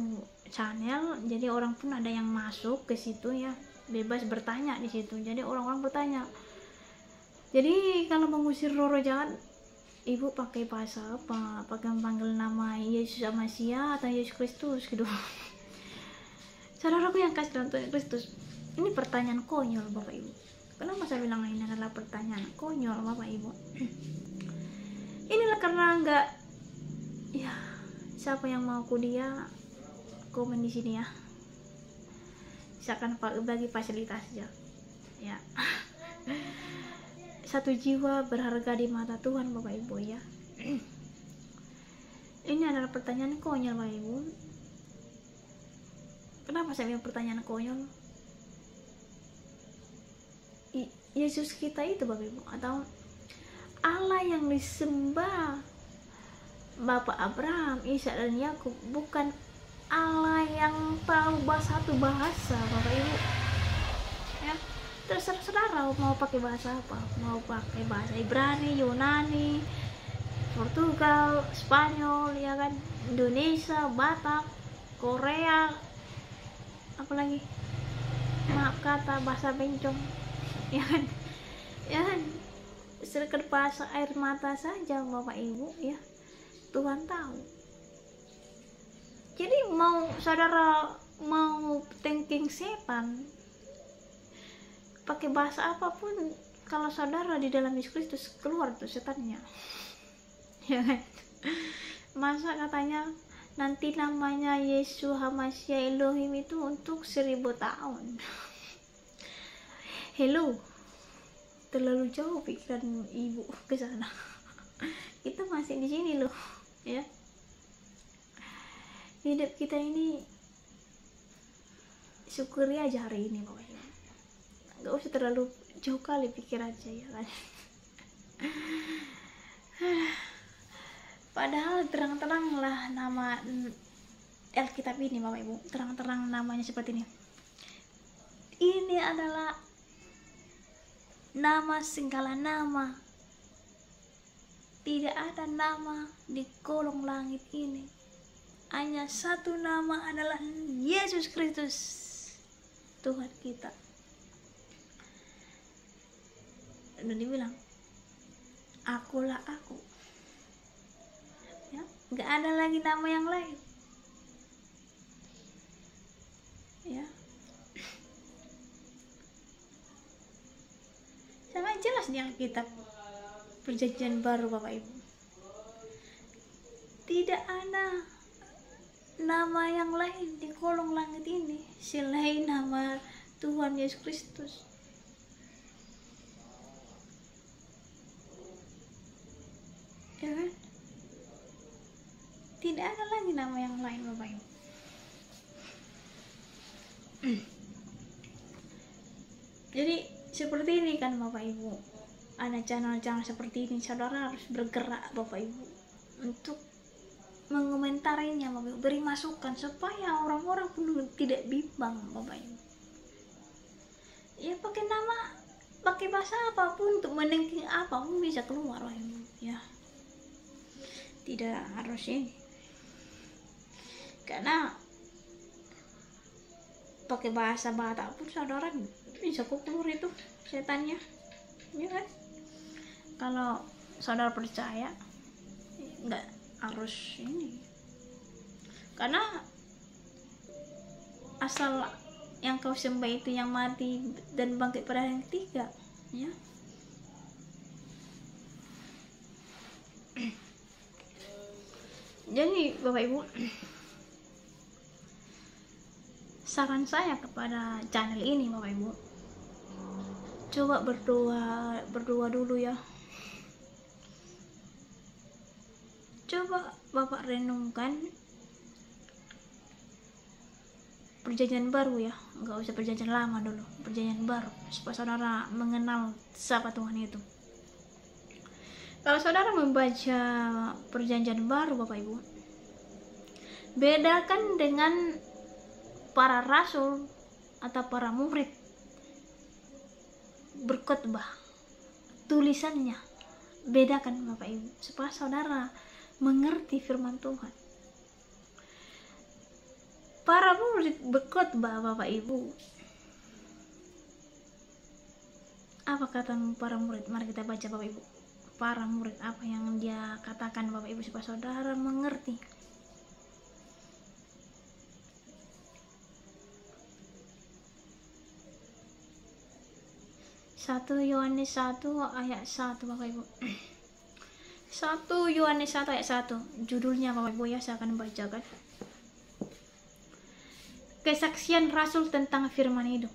channel, jadi orang pun ada yang masuk ke situ ya, bebas bertanya di situ. Jadi orang-orang bertanya, jadi kalau mengusir roh jahat Ibu pakai bahasa apa? Pakai panggil nama Yesus HaMashiach atau Yesus Kristus gitu. Saudaraku yang kasih dalam Tuhan Kristus, ini pertanyaan konyol Bapak Ibu. Kenapa saya bilang ini adalah pertanyaan konyol Bapak Ibu? Inilah karena enggak, ya siapa yang mau kuliah komen di sini ya. Misalkan bagi fasilitas aja. Ya. Satu jiwa berharga di mata Tuhan Bapak Ibu ya. Ini adalah pertanyaan konyol Bapak Ibu. Kenapa saya bilang pertanyaan konyol? Yesus kita itu Bapak Ibu, atau Allah yang disembah Bapak Abraham, Ishak dan Yakub, bukan Allah yang tahu satu bahasa Bapak Ibu ya. Terserah saudara mau pakai bahasa apa, mau pakai bahasa Ibrani, Yunani, Portugal, Spanyol ya kan, Indonesia, Batak, Korea, apalagi maaf kata bahasa bencong ya kan, sekedar bahasa air mata saja Bapak Ibu ya, Tuhan tahu. Jadi mau saudara mau thinking setan pakai bahasa apapun, kalau saudara di dalam Yesus Kristus, keluar tuh setannya ya kan. Masa katanya nanti namanya Yesus Hamasya Elohim itu untuk 1000 tahun. Hello, terlalu jauh pikiran ibu ke sana. Kita masih di sini loh, ya. Hidup kita ini syukuri aja hari ini pokoknya. Gak usah terlalu jauh kali pikir aja ya kan. Padahal terang-terang lah nama Alkitab ini Bapak Ibu, terang-terang namanya seperti ini. Ini adalah nama segala nama. Tidak ada nama di kolong langit ini. Hanya satu nama, adalah Yesus Kristus, Tuhan kita. Dan dibilang, akulah aku. Ya, nggak ada lagi nama yang lain. Ya. Sangat jelas di Alkitab Perjanjian Baru Bapak Ibu. Tidak ada nama yang lain di kolong langit ini selain nama Tuhan Yesus Kristus. Ya kan? Tidak ada lagi nama yang lain Bapak Ibu. Jadi seperti ini kan Bapak Ibu, ada channel-channel seperti ini, saudara harus bergerak Bapak Ibu untuk mengomentarinya Bapak Ibu, beri masukan supaya orang-orang pun tidak bimbang Bapak Ibu. Ya pakai nama, pakai bahasa apapun, untuk menengking apapun bisa keluar Bapak Ibu ya. Tidak harus ini, karena pakai bahasa Batak pun saudara bisa keluar itu setannya ya kan. Kalau saudara percaya, nggak harus ini, karena asal yang kau sembah itu yang mati dan bangkit pada hari yang ketiga ya. Jadi Bapak Ibu, saran saya kepada channel ini Bapak Ibu, coba berdoa dulu ya. Coba Bapak renungkan Perjanjian Baru ya, nggak usah Perjanjian Lama dulu, Perjanjian Baru, supaya saudara mengenal siapa Tuhan itu. Kalau saudara membaca Perjanjian Baru Bapak Ibu, bedakan dengan para rasul atau para murid berkhotbah, tulisannya bedakan Bapak Ibu, supaya saudara mengerti firman Tuhan. Para murid berkhotbah Bapak Ibu, apa kata para murid? Mari kita baca Bapak Ibu, para murid apa yang dia katakan Bapak Ibu, supaya saudara mengerti. 1 Yohanes 1 ayat 1 Bapak Ibu. 1 Yohanes 1 ayat 1. Judulnya Bapak Ibu ya, saya akan bacakan. Kesaksian Rasul tentang firman hidup.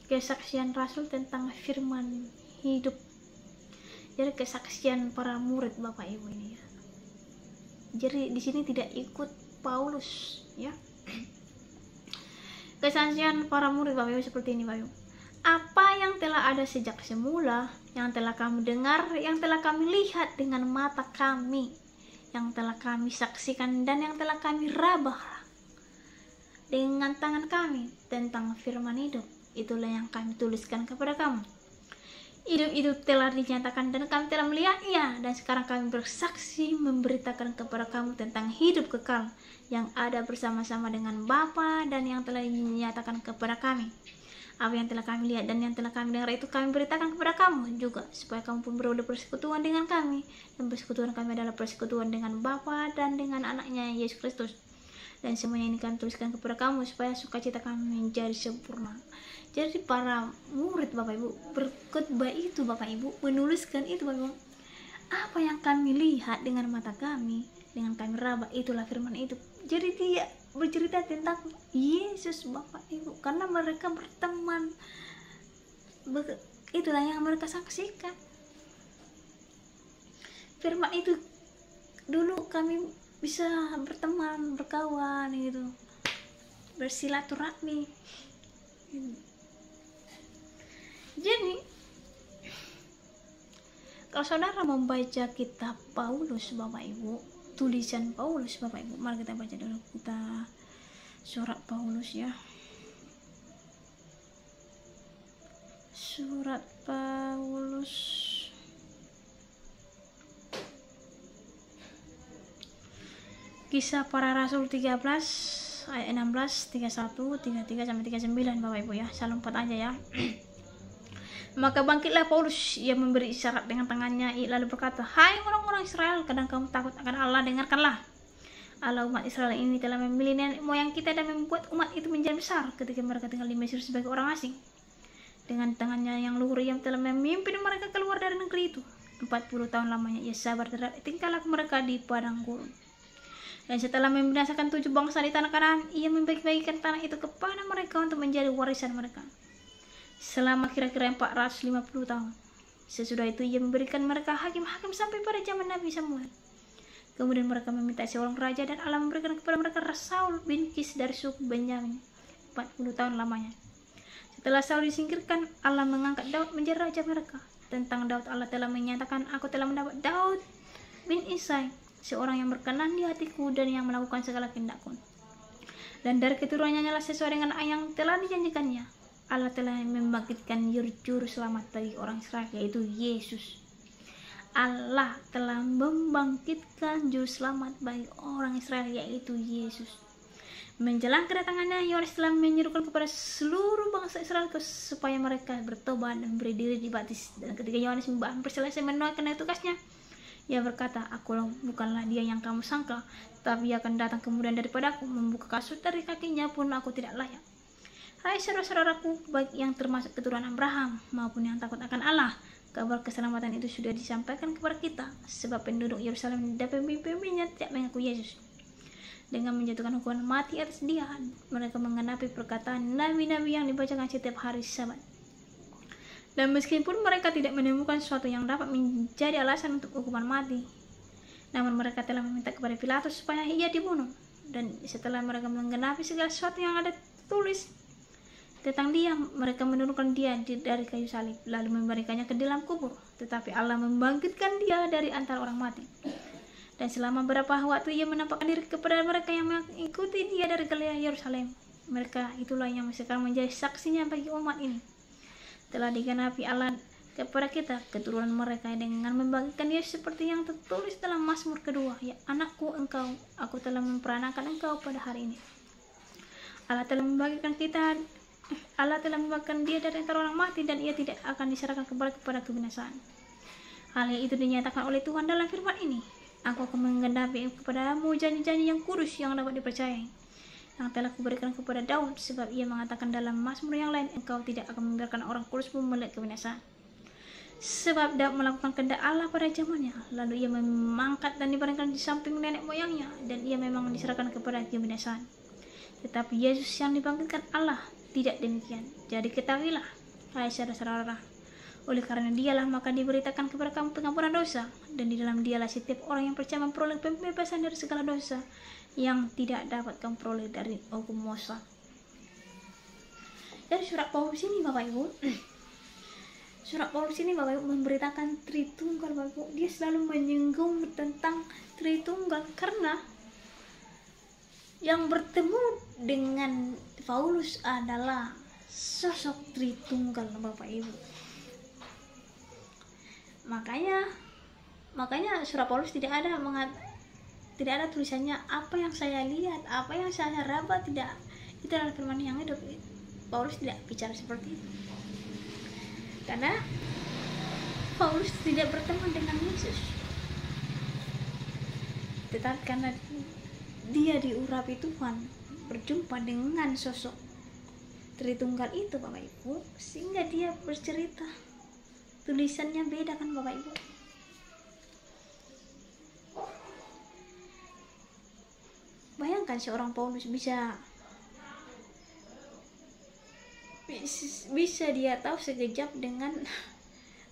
Kesaksian Rasul tentang firman hidup. Jadi kesaksian para murid Bapak Ibu ini ya. Jadi di sini tidak ikut Paulus ya. Kesaksian para murid Bapak Ibu seperti ini Bapak Ibu. Apa yang telah ada sejak semula, yang telah kami dengar, yang telah kami lihat dengan mata kami, yang telah kami saksikan dan yang telah kami raba dengan tangan kami tentang firman hidup, itulah yang kami tuliskan kepada kamu. Hidup itu telah dinyatakan dan kami telah melihatnya, dan sekarang kami bersaksi memberitakan kepada kamu tentang hidup kekal yang ada bersama-sama dengan Bapa dan yang telah dinyatakan kepada kami. Apa yang telah kami lihat dan yang telah kami dengar itu kami beritakan kepada kamu juga, supaya kamu pun beroleh persekutuan dengan kami, dan persekutuan kami adalah persekutuan dengan Bapa dan dengan anaknya Yesus Kristus. Dan semuanya ini kami tuliskan kepada kamu supaya sukacita kami menjadi sempurna. Jadi para murid Bapak Ibu berkhotbah itu Bapak Ibu, menuliskan itu Bapak Ibu. Apa yang kami lihat dengan mata kami, dengan kami raba, itulah firman hidup. Jadi dia bercerita tentang Yesus Bapak Ibu, karena mereka berteman. Itulah yang mereka saksikan. Firman itu dulu kami bisa berteman, berkawan gitu, bersilaturahmi. Jadi kalau saudara membaca kitab Paulus Bapak Ibu, tulisan Paulus Bapak Ibu, mari kita baca dulu kita surat Paulus ya. Surat Paulus Kisah Para Rasul 13 ayat 16, 31, 33 sampai 39 Bapak Ibu ya. Saya lompat aja ya. Maka bangkitlah Paulus, ia memberi isyarat dengan tangannya, lalu berkata, "Hai orang-orang Israel, kadang kamu takut akan Allah, dengarkanlah. Allah umat Israel ini telah memilih nenek moyang kita dan membuat umat itu menjadi besar ketika mereka tinggal di Mesir sebagai orang asing. Dengan tangannya yang luhur ia telah memimpin mereka keluar dari negeri itu. 40 tahun lamanya ia sabar terhadap tingkah laku mereka di padang gurun. Dan setelah membinasakan 7 bangsa di tanah Kanaan, ia membagi-bagikan tanah itu kepada mereka untuk menjadi warisan mereka. Selama kira-kira 450 tahun. Sesudah itu ia memberikan mereka hakim-hakim sampai pada zaman Nabi Samuel. Kemudian mereka meminta seorang raja dan Allah memberikan kepada mereka Saul bin Kis dari suku Benyamin. 40 tahun lamanya. Setelah Saul disingkirkan, Allah mengangkat Daud menjadi raja mereka. Tentang Daud Allah telah menyatakan, "Aku telah mendapat Daud bin Isai, seorang yang berkenan di hatiku dan yang melakukan segala kehendakku. Dan dari keturunannya lah sesuai dengan yang telah dijanjikannya. Allah telah membangkitkan juru selamat bagi orang Israel, yaitu Yesus. Allah telah membangkitkan juru selamat bagi orang Israel, yaitu Yesus. Menjelang kedatangannya, Yohanes telah menyerukan kepada seluruh bangsa Israel supaya mereka bertobat dan beri diri dibaptis. Dan ketika Yohanes hampir selesai menunaikan tugasnya, ia berkata, "Aku bukanlah dia yang kamu sangka, tapi ia akan datang kemudian daripadaku, membuka kasut dari kakinya pun aku tidak layak." Hai saudara-saudaraku, baik yang termasuk keturunan Abraham maupun yang takut akan Allah, kabar keselamatan itu sudah disampaikan kepada kita, sebab penduduk Yerusalem dan pemimpin-pemimpinnya tidak mengaku Yesus. Dengan menjatuhkan hukuman mati atas dia, mereka menggenapi perkataan nabi-nabi yang dibacakan setiap hari Sabat. Dan meskipun mereka tidak menemukan sesuatu yang dapat menjadi alasan untuk hukuman mati, namun mereka telah meminta kepada Pilatus supaya ia dibunuh. Dan setelah mereka menggenapi segala sesuatu yang ada tulis tentang dia, mereka menurunkan dia dari kayu salib, lalu memberikannya ke dalam kubur. Tetapi Allah membangkitkan dia dari antara orang mati. Dan selama beberapa waktu ia menampakkan diri kepada mereka yang mengikuti dia dari Galilea Yerusalem. Mereka itulah yang sekarang menjadi saksinya bagi umat ini. Telah digenapi Allah kepada kita, keturunan mereka, dengan membagikan Yesus seperti yang tertulis dalam Mazmur kedua, "Ya anakku engkau, aku telah memperanakan engkau pada hari ini." Allah telah membagikan dia dari antara orang mati, dan ia tidak akan diserahkan kepada kebinasaan. Hal itu dinyatakan oleh Tuhan dalam firman ini, "Aku akan menggenapi kepadamu janji-janji yang kudus yang dapat dipercayai." yang telah kuberikan kepada Daud, sebab ia mengatakan dalam Mazmur yang lain, engkau tidak akan membiarkan orang kudusmu melihat kebinasaan. Sebab Daud melakukan kehendak Allah pada zamannya, lalu ia memangkat dan dibaringkan di samping nenek moyangnya, dan ia memang diserahkan kepada kebinasaan. Tetapi Yesus yang dibangkitkan Allah tidak demikian. Jadi ketahuilah, hai saudara-saudara, oleh karena dialah maka diberitakan kepada kamu pengampunan dosa, dan di dalam dialah setiap orang yang percaya memperoleh pembebasan dari segala dosa yang tidak dapat kamu peroleh dari hukum Musa. Dari surat Paulus ini Bapak Ibu, surat Paulus ini Bapak Ibu memberitakan Tritunggal Bapak Ibu. Dia selalu menyinggung tentang Tritunggal karena yang bertemu dengan Paulus adalah sosok Tritunggal Bapak Ibu. Makanya surat Paulus tidak ada tulisannya apa yang saya lihat, apa yang saya raba, tidak. Itu adalah firman yang hidup. Paulus tidak bicara seperti itu. Karena Paulus tidak berteman dengan Yesus. Tetapi karena dia diurapi Tuhan, berjumpa dengan sosok Tritunggal itu Bapak Ibu, sehingga dia bercerita. Tulisannya beda kan Bapak Ibu. Bayangkan seorang Paulus bisa dia tahu sekejap dengan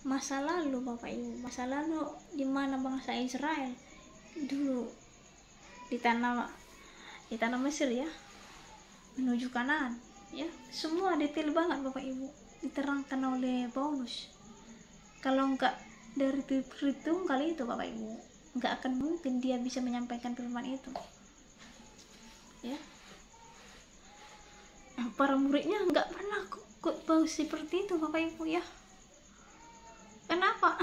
masa lalu Bapak Ibu, masa lalu di mana bangsa Israel dulu di tanah Mesir ya, menuju Kanaan ya, semua detail banget Bapak Ibu diterangkan oleh Paulus. Kalau enggak dari Tritunggal itu Bapak Ibu, enggak akan mungkin dia bisa menyampaikan firman itu ya. Para muridnya nggak pernah kok bau seperti itu Bapak Ibu ya. Kenapa?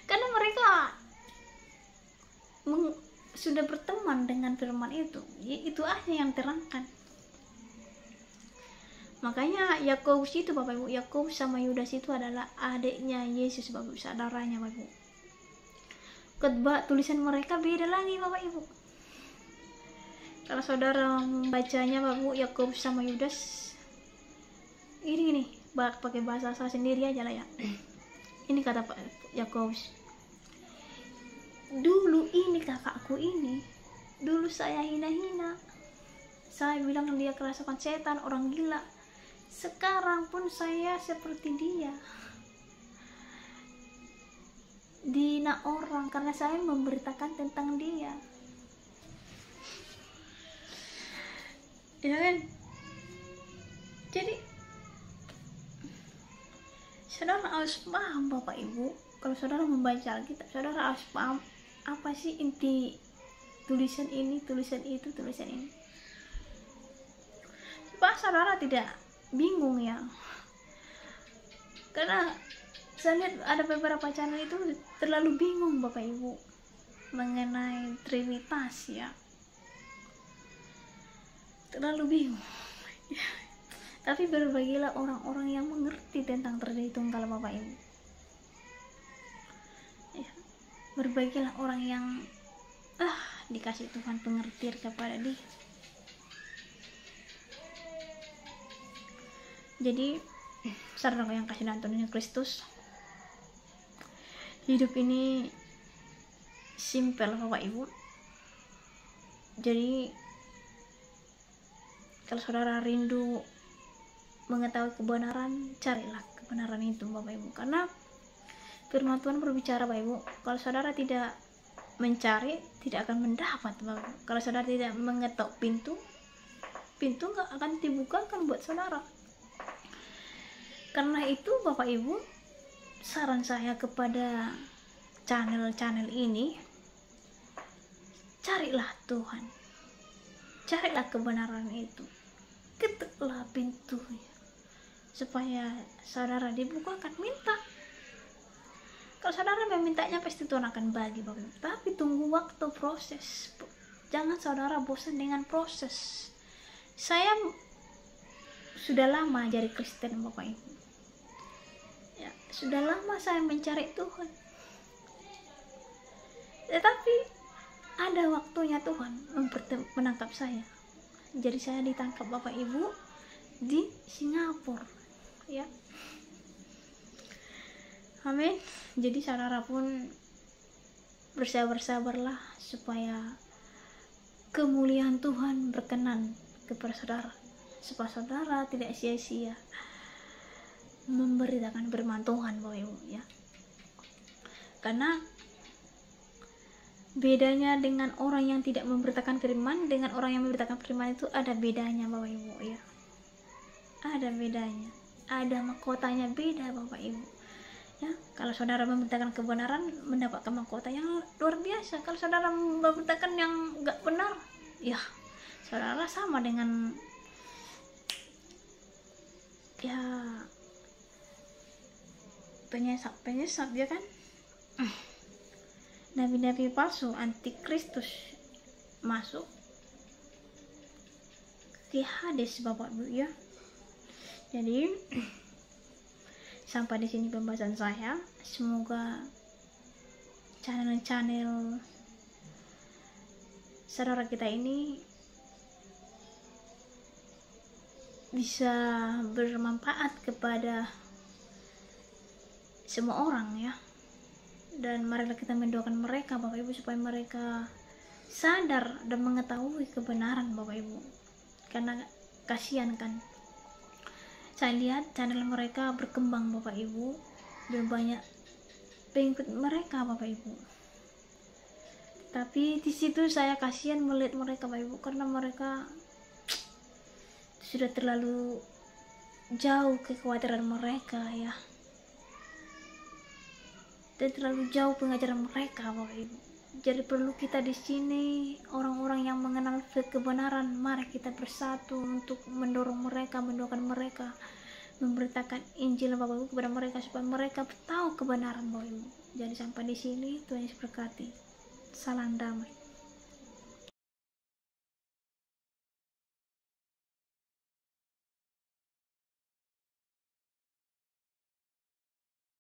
Karena mereka sudah berteman dengan firman itu. Itu aja yang terangkan. Makanya Yakobus itu Bapak Ibu, Yakobus sama Yudas itu adalah adiknya Yesus Bapak Ibu, saudaranya Bapak Ibu. Khotbah tulisan mereka beda lagi Bapak Ibu. Kalau saudara membacanya Bapak Ibu, Yakobus sama Yudas ini pakai bahasa saya sendiri aja lah ya. Ini kata Pak Yakobus, dulu ini kakakku ini, dulu saya hina-hina, saya bilang dia kerasukan setan, orang gila. Sekarang pun saya seperti dia, dihina orang karena saya memberitakan tentang dia. Ya kan? Jadi saudara harus paham Bapak Ibu, kalau saudara membaca Alkitab, saudara harus paham apa sih inti tulisan ini, tulisan itu, tulisan ini. Supaya saudara tidak bingung ya. Karena saya lihat ada beberapa channel itu terlalu bingung Bapak Ibu mengenai Trinitas ya. Terlalu bingung. Tapi berbagilah orang-orang yang mengerti tentang Tritunggal Bapak Ibu ya. Berbagilah orang yang dikasih Tuhan pengertian kepada dia. Jadi saudara yang kasih Tuhan Kristus, hidup ini simpel Bapak Ibu. Jadi kalau saudara rindu mengetahui kebenaran, carilah kebenaran itu Bapak Ibu, karena firman Tuhan berbicara Bapak Ibu, kalau saudara tidak mencari, tidak akan mendapat Bapak Ibu. Kalau saudara tidak mengetok pintu nggak akan dibukakan buat saudara. Karena itu Bapak Ibu, saran saya kepada channel-channel ini, carilah Tuhan, carilah kebenaran itu, ketuklah pintunya supaya saudara dibukakan. Minta, kalau saudara memintanya pasti Tuhan akan bagi Bapak Ibu. Tapi tunggu waktu proses, jangan saudara bosan dengan proses. Saya sudah lama jadi Kristen Bapak Ibu ya, sudah lama saya mencari Tuhan, tetapi ada waktunya Tuhan menangkap saya. Jadi saya ditangkap Bapak Ibu di Singapura, ya. Amin. Jadi saudara pun bersabar-sabarlah supaya kemuliaan Tuhan berkenan kepada saudara, supaya saudara tidak sia-sia memberitakan firman Tuhan, Bapak Ibu, ya. Karena bedanya dengan orang yang tidak memberitakan firman dengan orang yang memberitakan firman itu ada bedanya, Bapak Ibu, ya. Ada bedanya, ada mahkotanya beda, Bapak Ibu, ya. Kalau saudara memberitakan kebenaran, mendapatkan mahkota yang luar biasa. Kalau saudara memberitakan yang enggak benar, ya saudara sama dengan ya penyesat ya kan. Nabi-nabi palsu, antikristus masuk ke Hades, Bapak Ibu, ya. Jadi sampai di sini pembahasan saya. Semoga channel-channel saudara kita ini bisa bermanfaat kepada semua orang, ya. Dan marilah kita mendoakan mereka, Bapak Ibu, supaya mereka sadar dan mengetahui kebenaran, Bapak Ibu. Karena kasihan kan, saya lihat channel mereka berkembang, Bapak Ibu, dan banyak pengikut mereka, Bapak Ibu. Tapi di situ saya kasihan melihat mereka, Bapak Ibu, karena mereka sudah terlalu jauh kekhawatiran mereka, ya. Dan terlalu jauh pengajaran mereka, Bapak Ibu. Jadi perlu kita di sini orang-orang yang mengenal kebenaran, mari kita bersatu untuk mendorong mereka, mendoakan mereka, memberitakan Injil, Bapak Ibu, kepada mereka supaya mereka tahu kebenaran, Bapak Ibu. Jadi sampai di sini Tuhan Yesus berkati. Salam damai.